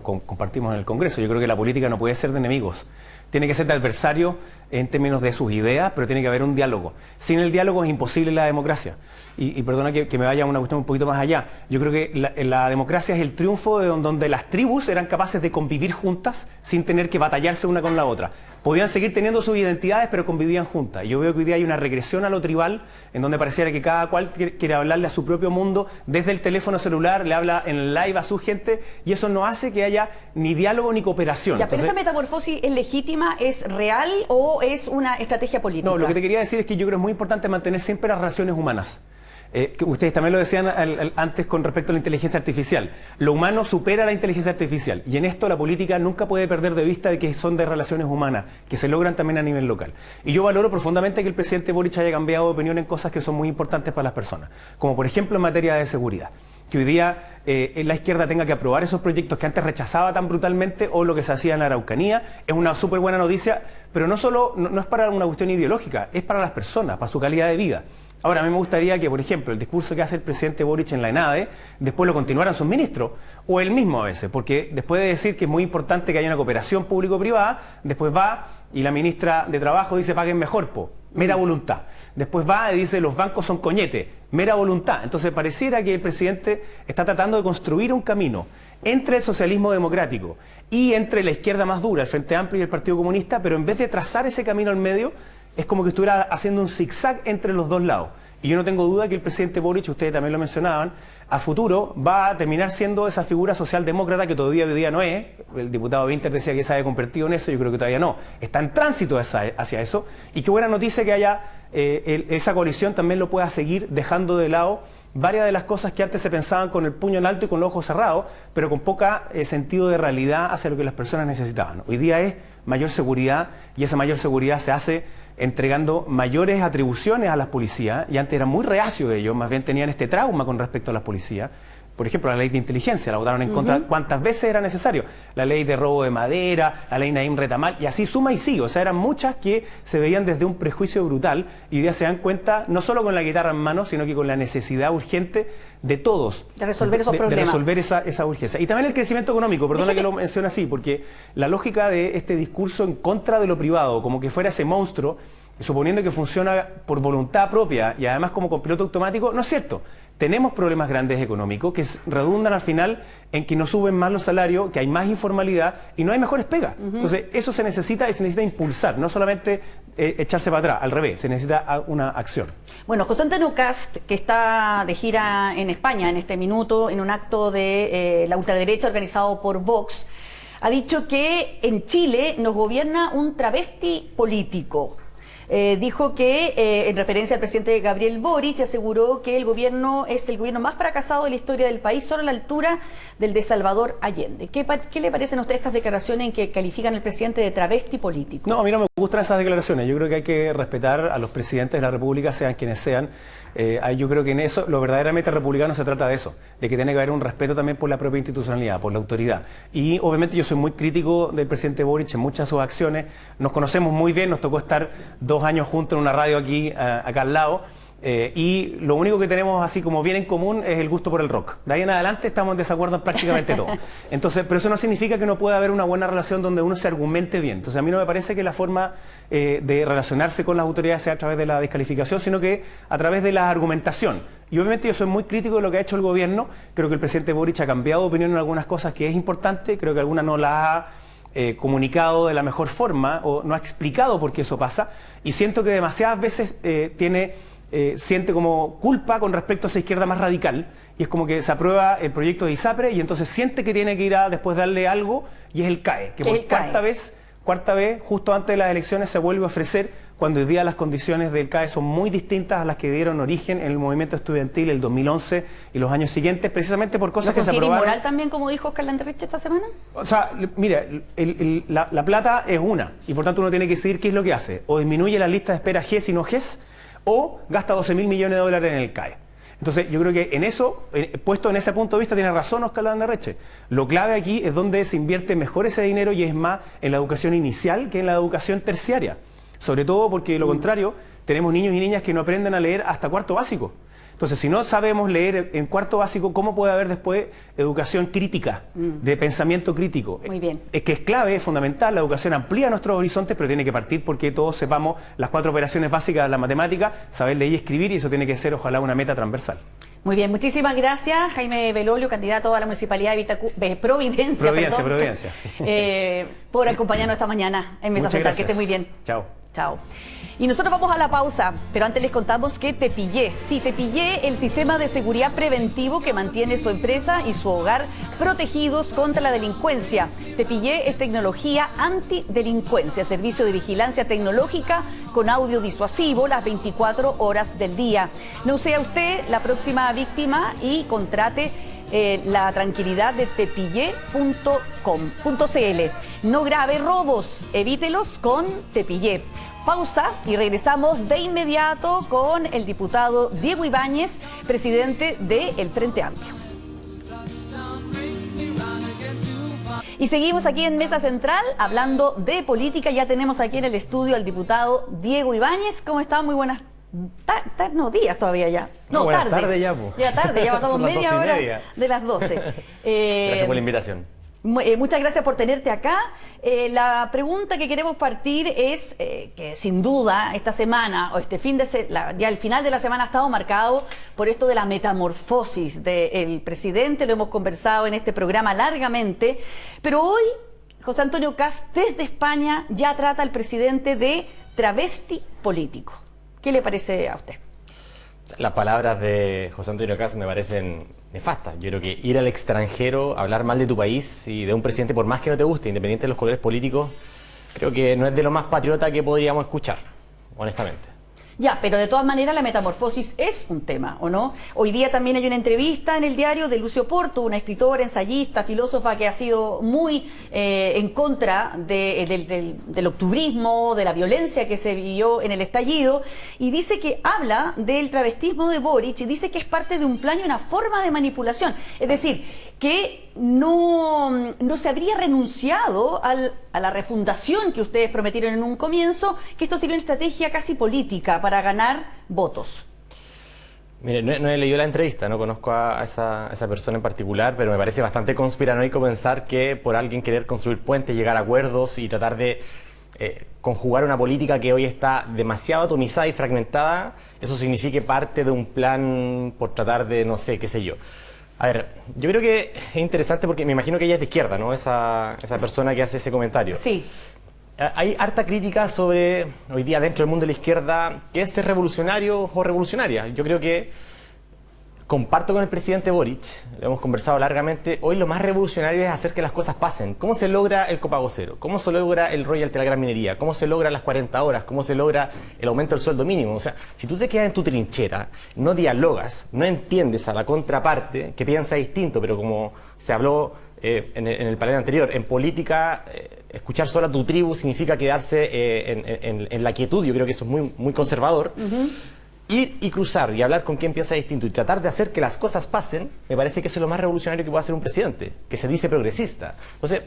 compartimos en el Congreso. Yo creo que la política no puede ser de enemigos. Tiene que ser de adversario en términos de sus ideas, pero tiene que haber un diálogo. Sin el diálogo es imposible la democracia. Y perdona que me vaya a una cuestión un poquito más allá. Yo creo que la democracia es el triunfo de donde las tribus eran capaces de convivir juntas sin tener que batallarse una con la otra. Podían seguir teniendo sus identidades, pero convivían juntas. Y yo veo que hoy día hay una regresión a lo tribal, en donde pareciera que cada cual quiere hablarle a su propio mundo, desde el teléfono celular, le habla en live a su gente, y eso no hace que haya ni diálogo ni cooperación. Ya, pero esa metamorfosis es legítima, ¿es real o es una estrategia política? No, lo que te quería decir es que yo creo que es muy importante mantener siempre las relaciones humanas. Que ustedes también lo decían antes con respecto a la inteligencia artificial. Lo humano supera la inteligencia artificial y en esto la política nunca puede perder de vista de que son de relaciones humanas, que se logran también a nivel local. Y yo valoro profundamente que el presidente Boric haya cambiado de opinión en cosas que son muy importantes para las personas, como por ejemplo en materia de seguridad. Que hoy día la izquierda tenga que aprobar esos proyectos que antes rechazaba tan brutalmente, o lo que se hacía en la Araucanía, es una súper buena noticia, pero no es para una cuestión ideológica, es para las personas, para su calidad de vida. Ahora, a mí me gustaría que, por ejemplo, el discurso que hace el presidente Boric en la ENADE, después lo continuaran sus ministros, o él mismo a veces, porque después de decir que es muy importante que haya una cooperación público-privada, después va y la ministra de Trabajo dice paguen mejor, mera voluntad. Después va y dice los bancos son coñete, mera voluntad. Entonces pareciera que el presidente está tratando de construir un camino entre el socialismo democrático y entre la izquierda más dura, el Frente Amplio y el Partido Comunista, pero en vez de trazar ese camino al medio, es como que estuviera haciendo un zigzag entre los dos lados. Y yo no tengo duda que el presidente Boric, ustedes también lo mencionaban, a futuro va a terminar siendo esa figura socialdemócrata que todavía hoy día no es. El diputado Winter decía que se había convertido en eso, yo creo que todavía no. Está en tránsito hacia eso. Y qué buena noticia que haya esa coalición también lo pueda seguir dejando de lado varias de las cosas que antes se pensaban con el puño en alto y con los ojos cerrados, pero con poca sentido de realidad hacia lo que las personas necesitaban. Hoy día es mayor seguridad y esa mayor seguridad se hace entregando mayores atribuciones a las policías, y antes eran muy reacios de ellos, más bien tenían este trauma con respecto a las policías. por ejemplo, la ley de inteligencia, la votaron en contra cuántas veces era necesario. La ley de robo de madera, la ley Naim Retamal, y así suma y sigue. O sea, eran muchas que se veían desde un prejuicio brutal y hoy día se dan cuenta, no solo con la guitarra en mano, sino que con la necesidad urgente de todos. De resolver esos problemas. De resolver esa urgencia. Y también el crecimiento económico, perdona que lo mencione así, porque la lógica de este discurso en contra de lo privado, como que fuera ese monstruo, suponiendo que funciona por voluntad propia y además como con piloto automático, no es cierto. Tenemos problemas grandes económicos que redundan al final en que no suben más los salarios, que hay más informalidad y no hay mejores pegas. Entonces, eso se necesita y se necesita impulsar, no solamente echarse para atrás, al revés, se necesita una acción. Bueno, José Antonio Kast, que está de gira en España en este minuto, en un acto de la ultraderecha organizado por Vox, ha dicho que en Chile nos gobierna un travesti político. Dijo que, en referencia al presidente Gabriel Boric, aseguró que el gobierno es el gobierno más fracasado de la historia del país, solo a la altura del de Salvador Allende. ¿Qué le parecen a usted estas declaraciones en que califican al presidente de travesti político? No, a mí no me gustan esas declaraciones. Yo creo que hay que respetar a los presidentes de la República, sean quienes sean. Yo creo que en eso, lo verdaderamente republicano se trata de eso, de que tiene que haber un respeto también por la propia institucionalidad, por la autoridad. Y obviamente yo soy muy crítico del presidente Boric en muchas de sus acciones. Nos conocemos muy bien, nos tocó estar 2 años juntos en una radio aquí, acá al lado. Y lo único que tenemos así como bien en común es el gusto por el rock. De ahí en adelante estamos en desacuerdo en prácticamente todo. Entonces, pero eso no significa que no pueda haber una buena relación donde uno se argumente bien. Entonces, a mí no me parece que la forma de relacionarse con las autoridades sea a través de la descalificación, sino que a través de la argumentación. Y obviamente yo soy muy crítico de lo que ha hecho el gobierno. Creo que el presidente Boric ha cambiado de opinión en algunas cosas que es importante. Creo que algunas no las ha comunicado de la mejor forma o no ha explicado por qué eso pasa. Y siento que demasiadas veces siente como culpa con respecto a esa izquierda más radical y es como que se aprueba el proyecto de ISAPRE y entonces siente que tiene que ir a después darle algo y es el CAE, que por cuarta vez, justo antes de las elecciones se vuelve a ofrecer cuando hoy día las condiciones del CAE son muy distintas a las que dieron origen en el movimiento estudiantil el 2011 y los años siguientes, precisamente por cosas que se aprobaron. ¿Lo considera inmoral también, como dijo Oscar Landerreche esta semana? O sea, mira, la plata es una y por tanto uno tiene que decidir qué es lo que hace. O disminuye la lista de espera GES y no GES, o gasta 12.000 millones de dólares en el CAE. Entonces, yo creo que en eso, puesto en ese punto de vista, tiene razón Oscar Landerreche. Lo clave aquí es donde se invierte mejor ese dinero y es más en la educación inicial que en la educación terciaria. Sobre todo porque, de lo contrario, tenemos niños y niñas que no aprenden a leer hasta 4º básico. Entonces, si no sabemos leer en 4º básico, ¿cómo puede haber después educación crítica, de pensamiento crítico? Muy bien. Es que es clave, es fundamental, la educación amplía nuestros horizontes, pero tiene que partir porque todos sepamos las 4 operaciones básicas de la matemática, saber leer y escribir, y eso tiene que ser, ojalá, una meta transversal. Muy bien, muchísimas gracias, Jaime Belolio, candidato a la Municipalidad de Providencia, sí. Por acompañarnos esta mañana en Mesa Central. Que esté muy bien. Chao. Chao. Y nosotros vamos a la pausa, pero antes les contamos que Tepillé, sí, Tepillé, el sistema de seguridad preventivo que mantiene su empresa y su hogar protegidos contra la delincuencia. Tepillé es tecnología antidelincuencia, servicio de vigilancia tecnológica con audio disuasivo las 24 horas del día. No sea usted la próxima víctima y contrate la tranquilidad de tepillé.com.cl. No grave robos, evítelos con Tepillé. Pausa y regresamos de inmediato con el diputado Diego Ibáñez, presidente del Frente Amplio. Y seguimos aquí en Mesa Central hablando de política. Ya tenemos aquí en el estudio al diputado Diego Ibáñez. ¿Cómo está? Muy buenas días todavía ya. No, buenas tardes ya, po. Ya tarde, ya pasamos media hora de las 12. Gracias por la invitación. Muchas gracias por tenerte acá. La pregunta que queremos partir es que sin duda esta semana o este ya el final de la semana ha estado marcado por esto de la metamorfosis del presidente. Lo hemos conversado en este programa largamente, pero hoy José Antonio Kast desde España ya trata al presidente de travesti político. ¿Qué le parece a usted? Las palabras de José Antonio Kast me parecen nefastas. Yo creo que ir al extranjero, hablar mal de tu país y de un presidente, por más que no te guste, independiente de los colores políticos, creo que no es de lo más patriota que podríamos escuchar, honestamente. Ya, pero de todas maneras la metamorfosis es un tema, ¿o no? Hoy día también hay una entrevista en el diario de Lucio Porto, una escritora, ensayista, filósofa que ha sido muy en contra del octubrismo, de la violencia que se vivió en el estallido, y dice que habla del travestismo de Boric y dice que es parte de un plan y una forma de manipulación. Es decir, que no se habría renunciado a la refundación que ustedes prometieron en un comienzo, que esto sería una estrategia casi política para ganar votos. Mire, no he leído la entrevista, no conozco a esa persona en particular, pero me parece bastante conspiranoico pensar que por alguien querer construir puentes, llegar a acuerdos y tratar de conjugar una política que hoy está demasiado atomizada y fragmentada, eso signifique parte de un plan por tratar de, no sé, qué sé yo. A ver, yo creo que es interesante porque me imagino que ella es de izquierda, ¿no? Esa persona que hace ese comentario. Sí. Hay harta crítica sobre, hoy día dentro del mundo de la izquierda, qué es ser revolucionario o revolucionaria. Yo creo que comparto con el presidente Boric, lo hemos conversado largamente, hoy lo más revolucionario es hacer que las cosas pasen. ¿Cómo se logra el copago cero? ¿Cómo se logra el royalty de la gran minería? ¿Cómo se logra las 40 horas? ¿Cómo se logra el aumento del sueldo mínimo? O sea, si tú te quedas en tu trinchera, no dialogas, no entiendes a la contraparte que piensa distinto, pero como se habló en el panel anterior, en política, escuchar solo a tu tribu significa quedarse en la quietud. Yo creo que eso es muy, muy conservador. Ir y cruzar y hablar con quien piensa distinto y tratar de hacer que las cosas pasen, me parece que eso es lo más revolucionario que puede hacer un presidente, que se dice progresista. Entonces,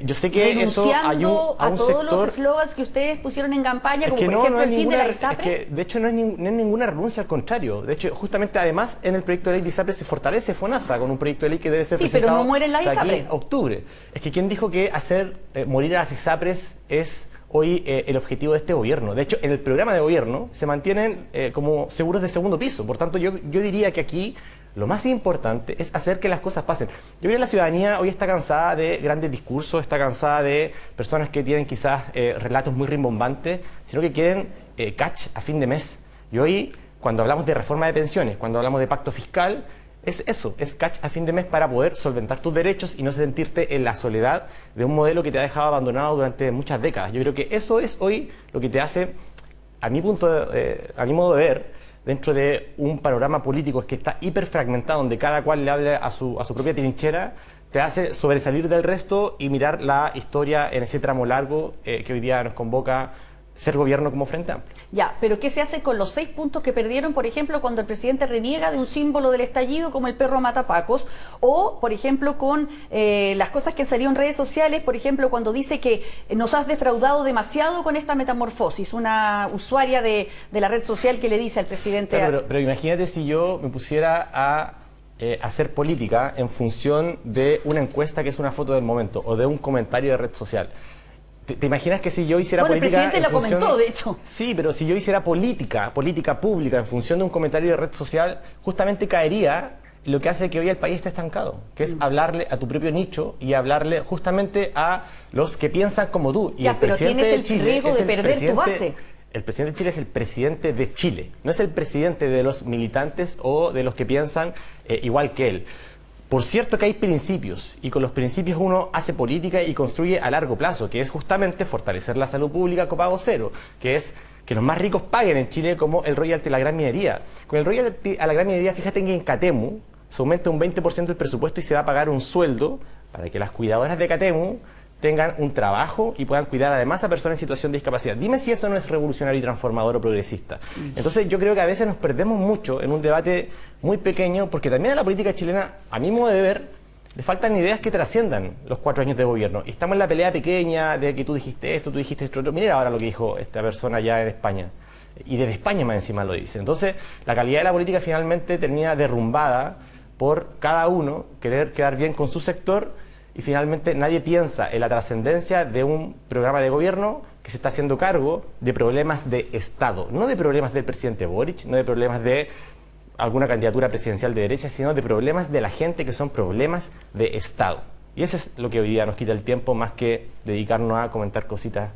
yo sé que eso hay un a todos sector... los eslogans que ustedes pusieron en campaña, como por ejemplo el fin de la ISAPRE. Es que, de hecho, no es ninguna renuncia, al contrario. De hecho, justamente, además, en el proyecto de ley de ISAPRE se fortalece FONASA con un proyecto de ley que debe ser presentado pero no muere en la ISAPRE. de aquí a octubre. Es que ¿quién dijo que hacer morir a las ISAPRES es hoy el objetivo de este gobierno? De hecho, en el programa de gobierno se mantienen como seguros de segundo piso. Por tanto, yo diría que aquí lo más importante es hacer que las cosas pasen. Yo creo que la ciudadanía hoy está cansada de grandes discursos, está cansada de personas que tienen quizás relatos muy rimbombantes, sino que quieren catch a fin de mes. Y hoy, cuando hablamos de reforma de pensiones, cuando hablamos de pacto fiscal, es eso, es catch a fin de mes para poder solventar tus derechos y no sentirte en la soledad de un modelo que te ha dejado abandonado durante muchas décadas. Yo creo que eso es hoy lo que te hace, a mi modo de ver, dentro de un panorama político que está hiperfragmentado, donde cada cual le hable a su propia trinchera, te hace sobresalir del resto y mirar la historia en ese tramo largo que hoy día nos convoca ser gobierno como Frente Amplio. Ya, pero ¿qué se hace con los 6 puntos que perdieron, por ejemplo, cuando el presidente reniega de un símbolo del estallido como el perro matapacos? O, por ejemplo, con las cosas que han salido en redes sociales, por ejemplo, cuando dice que nos has defraudado demasiado con esta metamorfosis, una usuaria de la red social que le dice al presidente... Pero imagínate si yo me pusiera a hacer política en función de una encuesta que es una foto del momento o de un comentario de red social. ¿Te imaginas que si yo hiciera política... el presidente lo comentó, de hecho. Sí, pero si yo hiciera política pública en función de un comentario de red social, justamente caería lo que hace que hoy el país esté estancado, que es hablarle a tu propio nicho y hablarle justamente a los que piensan como tú. Y ya, el pero presidente tienes de el Chile riesgo de perder tu base. El presidente de Chile es el presidente de Chile, no es el presidente de los militantes o de los que piensan igual que él. Por cierto que hay principios, y con los principios uno hace política y construye a largo plazo, que es justamente fortalecer la salud pública, copago cero, que es que los más ricos paguen en Chile como el royalty a la gran minería. Con el royalty a la gran minería, fíjate que en Catemu se aumenta un 20% el presupuesto y se va a pagar un sueldo para que las cuidadoras de Catemu tengan un trabajo y puedan cuidar además a personas en situación de discapacidad. Dime si eso no es revolucionario y transformador o progresista. Entonces yo creo que a veces nos perdemos mucho en un debate muy pequeño, porque también a la política chilena, a mi modo de ver, le faltan ideas que trasciendan los 4 años de gobierno. Y estamos en la pelea pequeña de que tú dijiste esto, tú dijiste esto otro. Mira ahora lo que dijo esta persona ya en España. Y desde España más encima lo dice. Entonces la calidad de la política finalmente termina derrumbada por cada uno querer quedar bien con su sector. Y finalmente nadie piensa en la trascendencia de un programa de gobierno que se está haciendo cargo de problemas de Estado, no de problemas del presidente Boric, no de problemas de alguna candidatura presidencial de derecha, sino de problemas de la gente que son problemas de Estado. Y eso es lo que hoy día nos quita el tiempo, más que dedicarnos a comentar cositas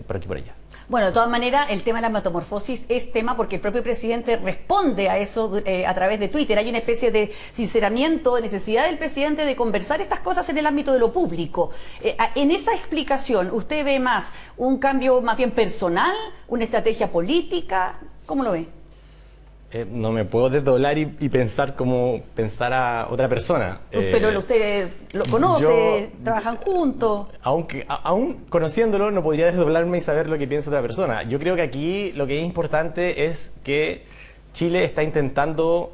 por aquí y por allá. Bueno, de todas maneras, el tema de la metamorfosis es tema porque el propio presidente responde a eso a través de Twitter. Hay una especie de sinceramiento, de necesidad del presidente de conversar estas cosas en el ámbito de lo público. En esa explicación, ¿usted ve más un cambio más bien personal, una estrategia política? ¿Cómo lo ve? No me puedo desdoblar y pensar como pensar a otra persona. Pero usted lo conoce, trabajan juntos. Aún conociéndolo, no podría desdoblarme y saber lo que piensa otra persona. Yo creo que aquí lo que es importante es que Chile está intentando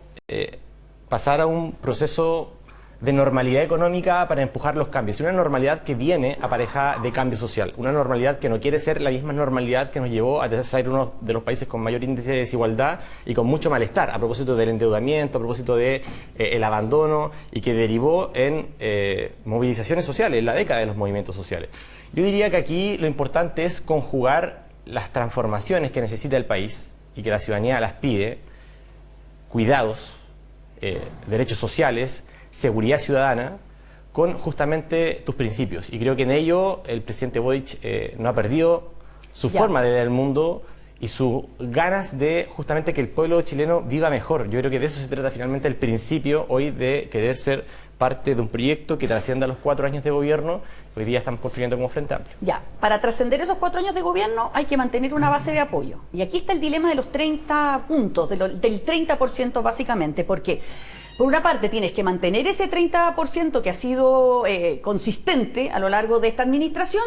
pasar a un proceso de normalidad económica para empujar los cambios. Una normalidad que viene aparejada de cambio social. Una normalidad que no quiere ser la misma normalidad que nos llevó a ser uno de los países con mayor índice de desigualdad y con mucho malestar, a propósito del endeudamiento, a propósito de el abandono, y que derivó en movilizaciones sociales, en la década de los movimientos sociales. Yo diría que aquí lo importante es conjugar las transformaciones que necesita el país y que la ciudadanía las pide: cuidados, derechos sociales, seguridad ciudadana, con justamente tus principios. Y creo que en ello el presidente Boric no ha perdido su forma de ver el mundo y sus ganas de justamente que el pueblo chileno viva mejor. Yo creo que de eso se trata finalmente el principio hoy, de querer ser parte de un proyecto que trascienda los 4 años de gobierno que hoy día estamos construyendo como Frente Amplio. Ya, para trascender esos 4 años de gobierno hay que mantener una base de apoyo. Y aquí está el dilema de los 30 puntos, del 30% básicamente, porque por una parte tienes que mantener ese 30% que ha sido consistente a lo largo de esta administración,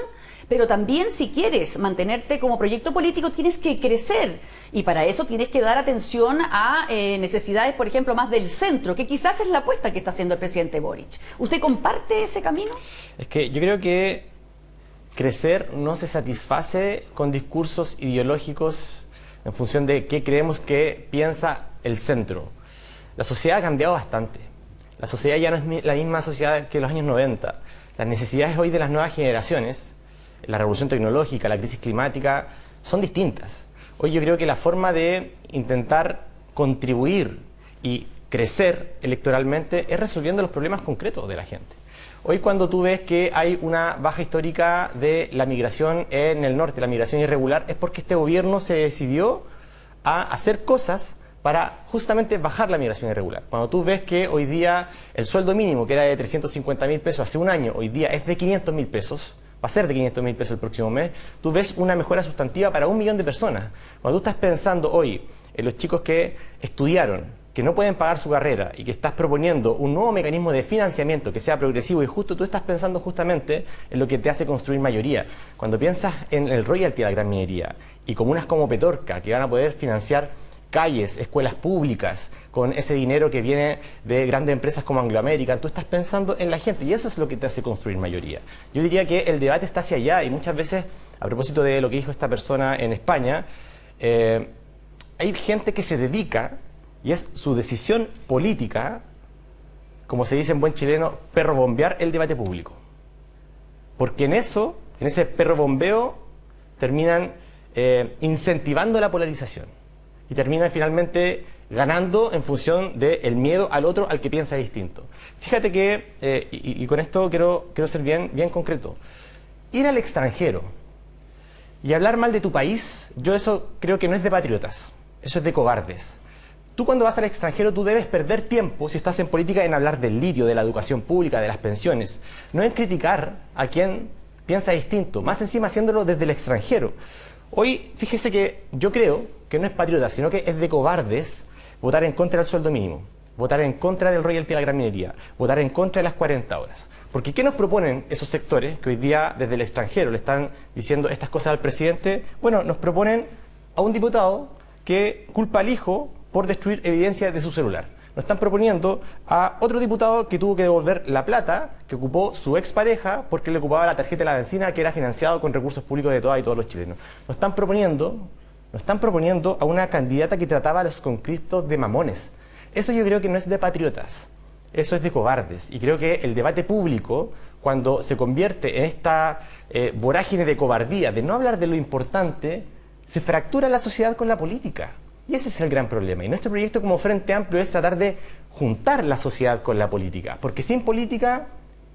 pero también, si quieres mantenerte como proyecto político, tienes que crecer, y para eso tienes que dar atención a necesidades, por ejemplo, más del centro, que quizás es la apuesta que está haciendo el presidente Boric. ¿Usted comparte ese camino? Es que yo creo que crecer no se satisface con discursos ideológicos en función de qué creemos que piensa el centro. La sociedad ha cambiado bastante. La sociedad ya no es la misma sociedad que en los años 90. Las necesidades hoy de las nuevas generaciones, la revolución tecnológica, la crisis climática, son distintas. Hoy yo creo que la forma de intentar contribuir y crecer electoralmente es resolviendo los problemas concretos de la gente. Hoy, cuando tú ves que hay una baja histórica de la migración en el norte, la migración irregular, es porque este gobierno se decidió a hacer cosas para justamente bajar la migración irregular. Cuando tú ves que hoy día el sueldo mínimo, que era de 350.000 pesos hace un año, hoy día es de 500.000 pesos, va a ser de 500.000 pesos el próximo mes, tú ves una mejora sustantiva para 1 millón de personas. Cuando tú estás pensando hoy en los chicos que estudiaron, que no pueden pagar su carrera, y que estás proponiendo un nuevo mecanismo de financiamiento que sea progresivo y justo, tú estás pensando justamente en lo que te hace construir mayoría. Cuando piensas en el royalty de la gran minería y comunas como Petorca, que van a poder financiar calles, escuelas públicas, con ese dinero que viene de grandes empresas como Anglo American, tú estás pensando en la gente, y eso es lo que te hace construir mayoría. Yo diría que el debate está hacia allá, y muchas veces, a propósito de lo que dijo esta persona en España, hay gente que se dedica, y es su decisión política, como se dice en buen chileno, perro bombear el debate público. Porque en eso, en ese perro bombeo, terminan incentivando la polarización. Y terminan finalmente ganando en función del miedo al otro, al que piensa distinto. Fíjate que, y con esto quiero ser bien concreto, ir al extranjero y hablar mal de tu país, yo eso creo que no es de patriotas, eso es de cobardes. Tú, cuando vas al extranjero, tú debes perder tiempo, si estás en política, en hablar del litio, de la educación pública, de las pensiones, no en criticar a quien piensa distinto, más encima haciéndolo desde el extranjero. Hoy, fíjese que yo creo que no es patriota, sino que es de cobardes votar en contra del sueldo mínimo, votar en contra del royalty de la gran minería, votar en contra de las 40 horas. Porque ¿qué nos proponen esos sectores que hoy día desde el extranjero le están diciendo estas cosas al presidente? Bueno, nos proponen a un diputado que culpa al hijo por destruir evidencia de su celular. Nos están proponiendo a otro diputado que tuvo que devolver la plata que ocupó su expareja porque le ocupaba la tarjeta de la benzina, que era financiado con recursos públicos de todas y todos los chilenos. Nos están proponiendo a una candidata que trataba a los conscriptos de mamones. Eso yo creo que no es de patriotas, eso es de cobardes. Y creo que el debate público, cuando se convierte en esta vorágine de cobardía, de no hablar de lo importante, se fractura la sociedad con la política. Y ese es el gran problema. Y nuestro proyecto como Frente Amplio es tratar de juntar la sociedad con la política. Porque sin política,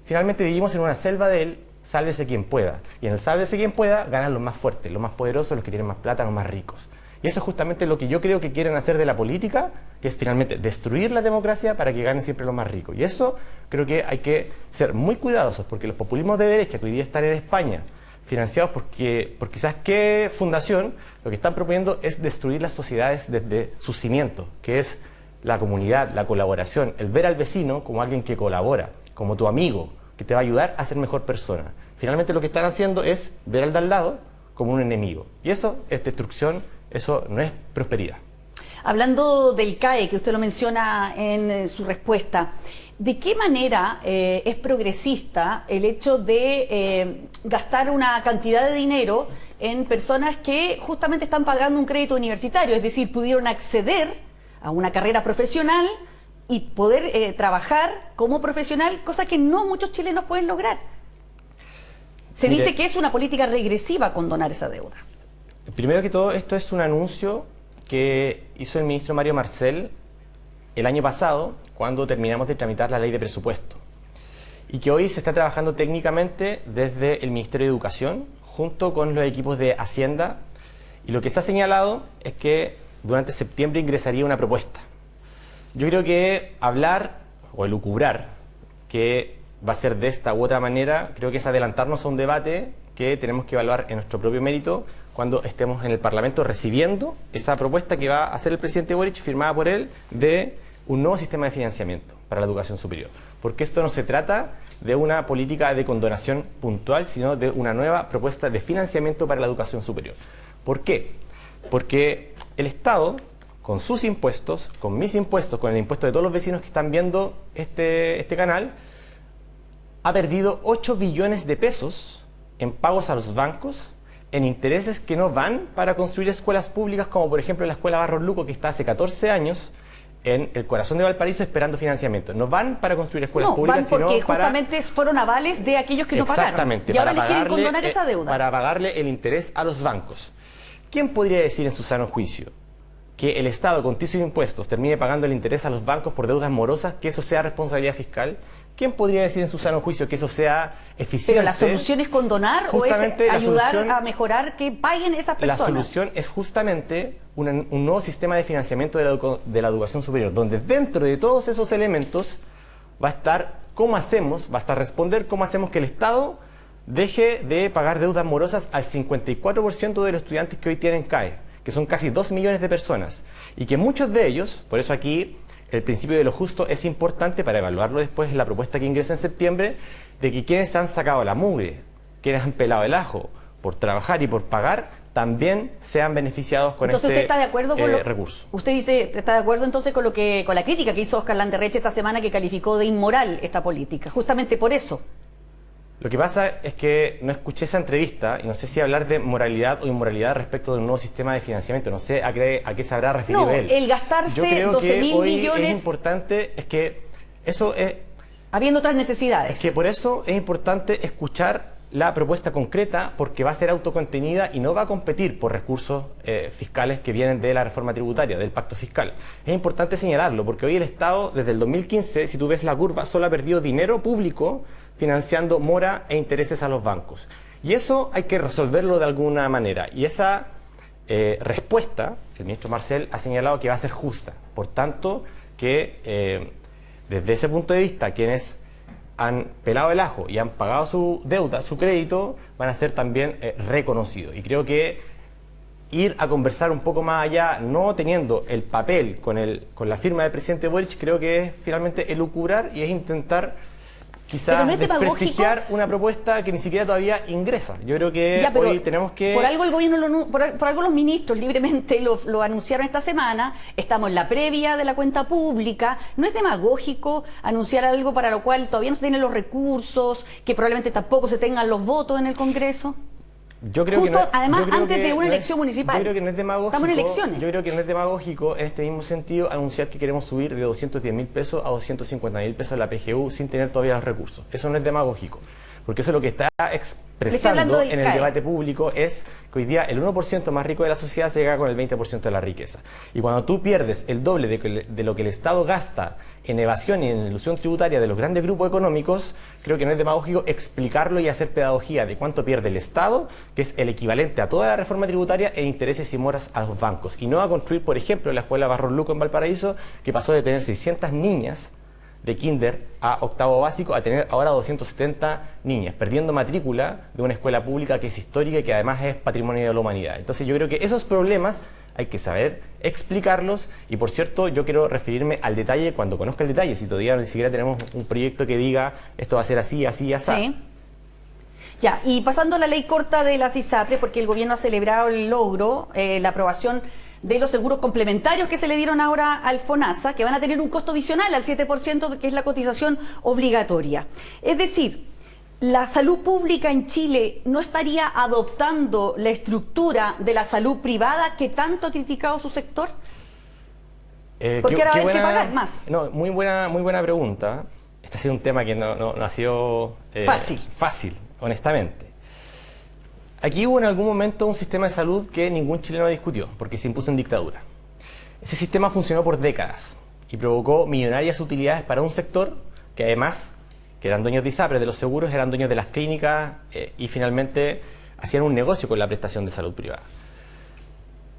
finalmente vivimos en una selva del sálvese quien pueda. Y en el sálvese quien pueda, ganan los más fuertes, los más poderosos, los que tienen más plata, los más ricos. Y eso es justamente lo que yo creo que quieren hacer de la política, que es finalmente destruir la democracia para que ganen siempre los más ricos. Y eso creo que hay que ser muy cuidadosos, porque los populismos de derecha que hoy día están en España, financiados por quizás qué fundación, lo que están proponiendo es destruir las sociedades desde sus cimientos, que es la comunidad, la colaboración, el ver al vecino como alguien que colabora, como tu amigo, que te va a ayudar a ser mejor persona. Finalmente lo que están haciendo es ver al de al lado como un enemigo. Y eso es destrucción, eso no es prosperidad. Hablando del CAE, que usted lo menciona en su respuesta, ¿de qué manera es progresista el hecho de gastar una cantidad de dinero en personas que justamente están pagando un crédito universitario? Es decir, pudieron acceder a una carrera profesional y poder trabajar como profesional, cosa que no muchos chilenos pueden lograr. Se dice que es una política regresiva condonar esa deuda. Primero que todo, esto es un anuncio que hizo el ministro Mario Marcel el año pasado, cuando terminamos de tramitar la ley de presupuesto, y que hoy se está trabajando técnicamente desde el Ministerio de Educación, junto con los equipos de Hacienda, y lo que se ha señalado es que durante septiembre ingresaría una propuesta. Yo creo que hablar o elucubrar que va a ser de esta u otra manera, creo que es adelantarnos a un debate que tenemos que evaluar en nuestro propio mérito cuando estemos en el Parlamento recibiendo esa propuesta que va a hacer el presidente Boric, firmada por él, de un nuevo sistema de financiamiento para la educación superior. Porque esto no se trata de una política de condonación puntual, sino de una nueva propuesta de financiamiento para la educación superior. ¿Por qué? Porque el Estado, con sus impuestos, con mis impuestos, con el impuesto de todos los vecinos que están viendo este canal, ha perdido 8 billones de pesos en pagos a los bancos, en intereses que no van para construir escuelas públicas, como por ejemplo la escuela Barros Luco, que está hace 14 años en el corazón de Valparaíso esperando financiamiento. No van para construir escuelas públicas, sino porque para... justamente fueron avales de aquellos que no pagaron. Exactamente. Y ahora les quieren condonar esa deuda. Para pagarle el interés a los bancos. ¿Quién podría decir en su sano juicio que el Estado, con sus impuestos, termine pagando el interés a los bancos por deudas morosas, que eso sea responsabilidad fiscal? ¿Quién podría decir en su sano juicio que eso sea eficiente? Pero la solución es condonar o es ayudar a mejorar que paguen esas personas. La solución es justamente un nuevo sistema de financiamiento de la educación superior, donde dentro de todos esos elementos va a estar cómo hacemos, va a estar responder cómo hacemos que el Estado deje de pagar deudas morosas al 54% de los estudiantes que hoy tienen CAE, que son casi 2 millones de personas, y que muchos de ellos, por eso aquí el principio de lo justo es importante para evaluarlo después en la propuesta que ingresa en septiembre, de que quienes han sacado la mugre, quienes han pelado el ajo por trabajar y por pagar, también sean beneficiados con entonces, este ¿usted está de acuerdo con recurso. Usted dice, ¿está de acuerdo entonces con con la crítica que hizo Óscar Landerreche esta semana, que calificó de inmoral esta política? Justamente por eso. Lo que pasa es que no escuché esa entrevista y no sé si hablar de moralidad o inmoralidad respecto de un nuevo sistema de financiamiento. No sé a qué se habrá referido él. El gastarse Yo creo 12.000 millones... Es importante, es que eso es... Habiendo otras necesidades. Es que por eso es importante escuchar la propuesta concreta, porque va a ser autocontenida y no va a competir por recursos fiscales que vienen de la reforma tributaria, del pacto fiscal. Es importante señalarlo, porque hoy el Estado, desde el 2015, si tú ves la curva, solo ha perdido dinero público financiando mora e intereses a los bancos. Y eso hay que resolverlo de alguna manera. Y esa respuesta, el ministro Marcel ha señalado que va a ser justa. Por tanto, que desde ese punto de vista, quienes han pelado el ajo y han pagado su deuda, su crédito, van a ser también reconocidos. Y creo que ir a conversar un poco más allá, no teniendo el papel con la firma del presidente Boric, creo que es finalmente elucubrar y es intentar quizás desprestigiar una propuesta que ni siquiera todavía ingresa. Yo creo que hoy tenemos que... Por algo el gobierno, por algo los ministros libremente lo anunciaron esta semana. Estamos en la previa de la cuenta pública. ¿No es demagógico anunciar algo para lo cual todavía no se tienen los recursos, que probablemente tampoco se tengan los votos en el Congreso? Yo creo Justo, que no, además, yo creo antes que de una no elección municipal. Yo creo que no es demagógico. Estamos en elecciones. Yo creo que no es demagógico en este mismo sentido anunciar que queremos subir de 210.000 pesos a 250.000 pesos la PGU sin tener todavía los recursos. Eso no es demagógico, porque eso es lo que está expresando en el debate público, es que hoy día el 1% más rico de la sociedad se llega con el 20% de la riqueza. Y cuando tú pierdes el doble de lo que el Estado gasta en evasión y en ilusión tributaria de los grandes grupos económicos, creo que no es demagógico explicarlo y hacer pedagogía de cuánto pierde el Estado, que es el equivalente a toda la reforma tributaria, e intereses y moras a los bancos. Y no a construir, por ejemplo, la escuela Barros Luco en Valparaíso, que pasó de tener 600 niñas de kinder a octavo básico a tener ahora 270 niñas, perdiendo matrícula de una escuela pública que es histórica y que además es patrimonio de la humanidad. Entonces yo creo que esos problemas hay que saber explicarlos y, por cierto, yo quiero referirme al detalle cuando conozca el detalle. Si todavía ni siquiera tenemos un proyecto que diga esto va a ser así, así y así. Sí. Ya, y pasando a la ley corta de las ISAPRES, porque el gobierno ha celebrado el logro, la aprobación de los seguros complementarios que se le dieron ahora al FONASA, que van a tener un costo adicional al 7%, que es la cotización obligatoria. Es decir, ¿la salud pública en Chile no estaría adoptando la estructura de la salud privada que tanto ha criticado su sector? Porque ahora hay que pagar más. No, muy buena pregunta. Este ha sido un tema que no ha sido fácil, honestamente. Aquí hubo en algún momento un sistema de salud que ningún chileno discutió, porque se impuso en dictadura. Ese sistema funcionó por décadas y provocó millonarias utilidades para un sector que además, que eran dueños de ISAPRES, de los seguros, eran dueños de las clínicas y finalmente hacían un negocio con la prestación de salud privada.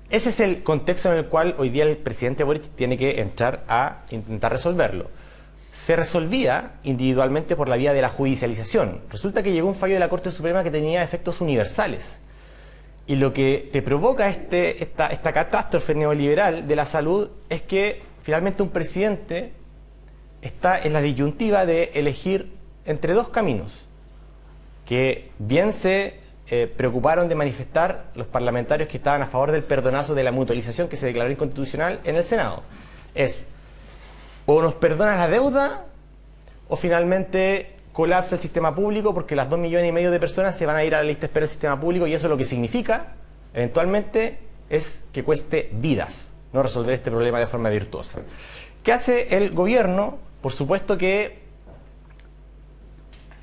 Ese es el contexto en el cual hoy día el presidente Boric tiene que entrar a intentar resolverlo. Se resolvía individualmente por la vía de la judicialización. Resulta que llegó un fallo de la Corte Suprema que tenía efectos universales. Y lo que te provoca esta catástrofe neoliberal de la salud es que finalmente un presidente está en la disyuntiva de elegir entre dos caminos, que bien se preocuparon de manifestar los parlamentarios que estaban a favor del perdonazo de la mutualización que se declaró inconstitucional en el Senado. Es o nos perdonas la deuda o finalmente colapsa el sistema público porque las 2,5 millones de personas se van a ir a la lista de espera del sistema público y eso lo que significa eventualmente es que cueste vidas no resolver este problema de forma virtuosa. ¿Qué hace el gobierno? Por supuesto que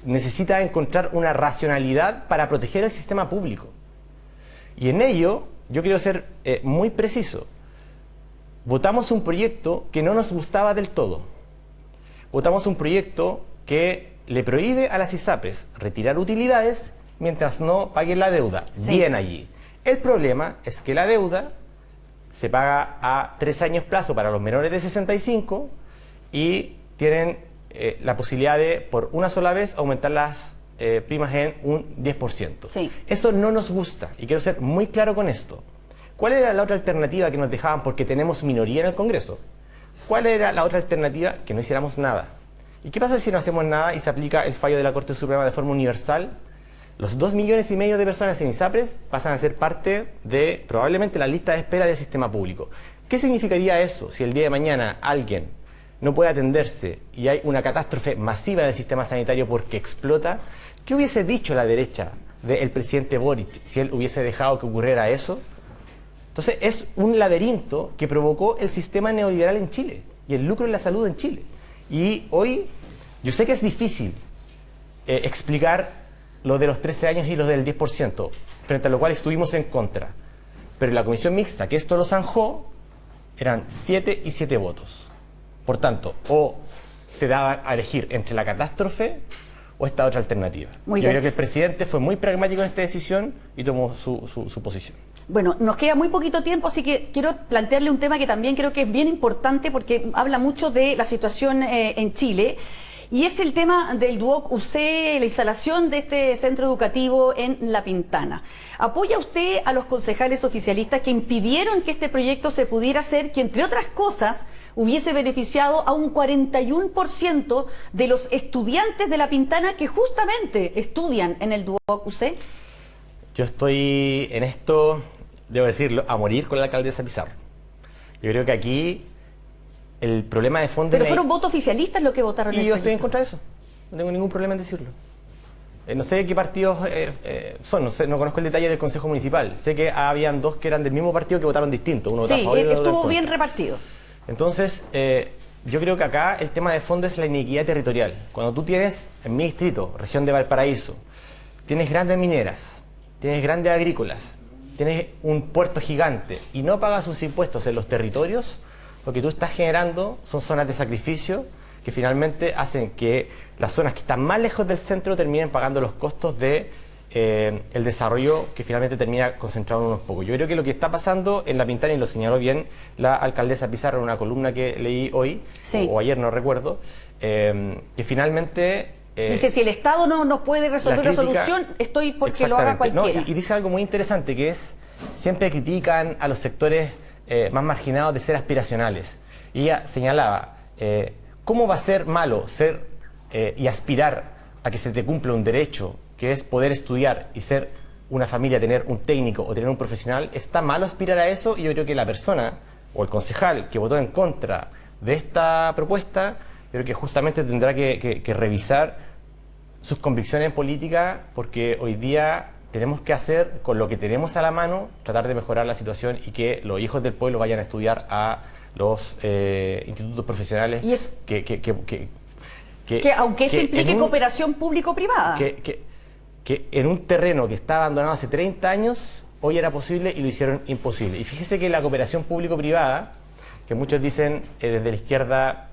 necesita encontrar una racionalidad para proteger el sistema público. Y en ello yo quiero ser muy preciso. Votamos un proyecto que no nos gustaba del todo. Votamos un proyecto que le prohíbe a las ISAPRES retirar utilidades mientras no paguen la deuda. Sí. Bien allí. El problema es que la deuda se paga a 3 años plazo para los menores de 65 y tienen la posibilidad de, por una sola vez, aumentar las primas en un 10%. Sí. Eso no nos gusta y quiero ser muy claro con esto. ¿Cuál era la otra alternativa que nos dejaban porque tenemos minoría en el Congreso? ¿Cuál era la otra alternativa? Que no hiciéramos nada. ¿Y qué pasa si no hacemos nada y se aplica el fallo de la Corte Suprema de forma universal? Los 2,5 millones de personas en ISAPRES pasan a ser parte de probablemente la lista de espera del sistema público. ¿Qué significaría eso si el día de mañana alguien no puede atenderse y hay una catástrofe masiva en el sistema sanitario porque explota? ¿Qué hubiese dicho la derecha del presidente Boric si él hubiese dejado que ocurriera eso? Entonces es un laberinto que provocó el sistema neoliberal en Chile y el lucro en la salud en Chile. Y hoy yo sé que es difícil explicar lo de los 13 años y los del 10%, frente a lo cual estuvimos en contra. Pero en la comisión mixta que esto lo zanjó, eran 7 y 7 votos. Por tanto, o te daban a elegir entre la catástrofe o esta otra alternativa. Yo creo que el presidente fue muy pragmático en esta decisión y tomó su posición. Bueno, nos queda muy poquito tiempo, así que quiero plantearle un tema que también creo que es bien importante porque habla mucho de la situación en Chile. Y es el tema del Duoc UC, la instalación de este centro educativo en La Pintana. ¿Apoya usted a los concejales oficialistas que impidieron que este proyecto se pudiera hacer, que entre otras cosas hubiese beneficiado a un 41% de los estudiantes de La Pintana que justamente estudian en el Duoc UC? Yo estoy en esto, debo decirlo, a morir con la alcaldesa Pizarro. Yo creo que aquí el problema de fondo... Pero fueron votos oficialistas los que votaron. Y yo estoy en contra de eso. No tengo ningún problema en decirlo. No sé qué partidos son, no conozco el detalle del Consejo Municipal. Sé que habían 2 que eran del mismo partido que votaron distinto. Uno votaba a favor y otro estuvo bien repartido. Entonces, yo creo que acá el tema de fondo es la inequidad territorial. Cuando tú tienes, en mi distrito, región de Valparaíso, tienes grandes mineras, tienes grandes agrícolas, tienes un puerto gigante y no pagas sus impuestos en los territorios, lo que tú estás generando son zonas de sacrificio que finalmente hacen que las zonas que están más lejos del centro terminen pagando los costos de el desarrollo que finalmente termina concentrado en unos pocos. Yo creo que lo que está pasando en La Pintana, y lo señaló bien la alcaldesa Pizarro en una columna que leí hoy, o ayer, no recuerdo, que finalmente... dice, si el Estado no nos puede resolver la solución, estoy porque lo haga cualquiera. No, y dice algo muy interesante, que es, siempre critican a los sectores más marginados de ser aspiracionales. Y ella señalaba, ¿cómo va a ser malo ser y aspirar a que se te cumpla un derecho, que es poder estudiar y ser una familia, tener un técnico o tener un profesional? Está malo aspirar a eso, y yo creo que la persona o el concejal que votó en contra de esta propuesta, yo creo que justamente tendrá que revisar sus convicciones en política, porque hoy día tenemos que hacer con lo que tenemos a la mano, tratar de mejorar la situación y que los hijos del pueblo vayan a estudiar a los institutos profesionales que aunque eso implique cooperación público-privada. Que en un terreno que está abandonado hace 30 años, hoy era posible y lo hicieron imposible. Y fíjese que la cooperación público-privada, que muchos dicen desde la izquierda,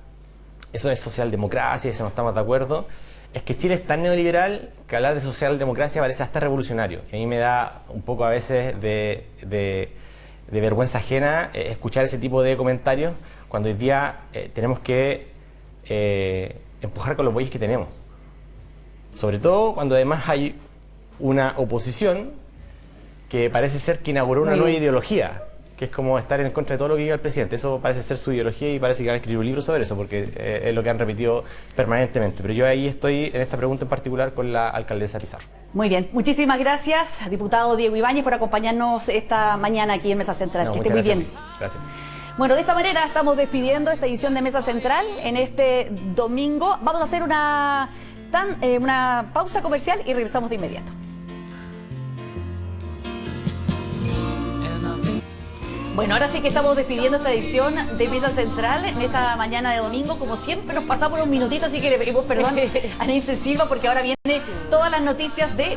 eso es socialdemocracia y eso no estamos de acuerdo, es que Chile es tan neoliberal que hablar de socialdemocracia parece hasta revolucionario. Y a mí me da un poco a veces de vergüenza ajena escuchar ese tipo de comentarios cuando hoy día tenemos que empujar con los bueyes que tenemos. Sobre todo cuando además hay una oposición que parece ser que inauguró una nueva ideología, que es como estar en contra de todo lo que diga el presidente. Eso parece ser su ideología y parece que van a escribir un libro sobre eso, porque es lo que han repetido permanentemente. Pero yo ahí estoy en esta pregunta en particular con la alcaldesa Pizarro. Muy bien, muchísimas gracias, diputado Diego Ibáñez, por acompañarnos esta mañana aquí en Mesa Central. Que esté muy bien. Gracias. Bueno, de esta manera estamos despidiendo esta edición de Mesa Central en este domingo. Vamos a hacer una pausa comercial y regresamos de inmediato. Bueno, ahora sí que estamos despidiendo esta edición de Mesa Central en esta mañana de domingo. Como siempre, nos pasamos un minutito, así que le pedimos perdón a Nancy Silva, porque ahora viene todas las noticias de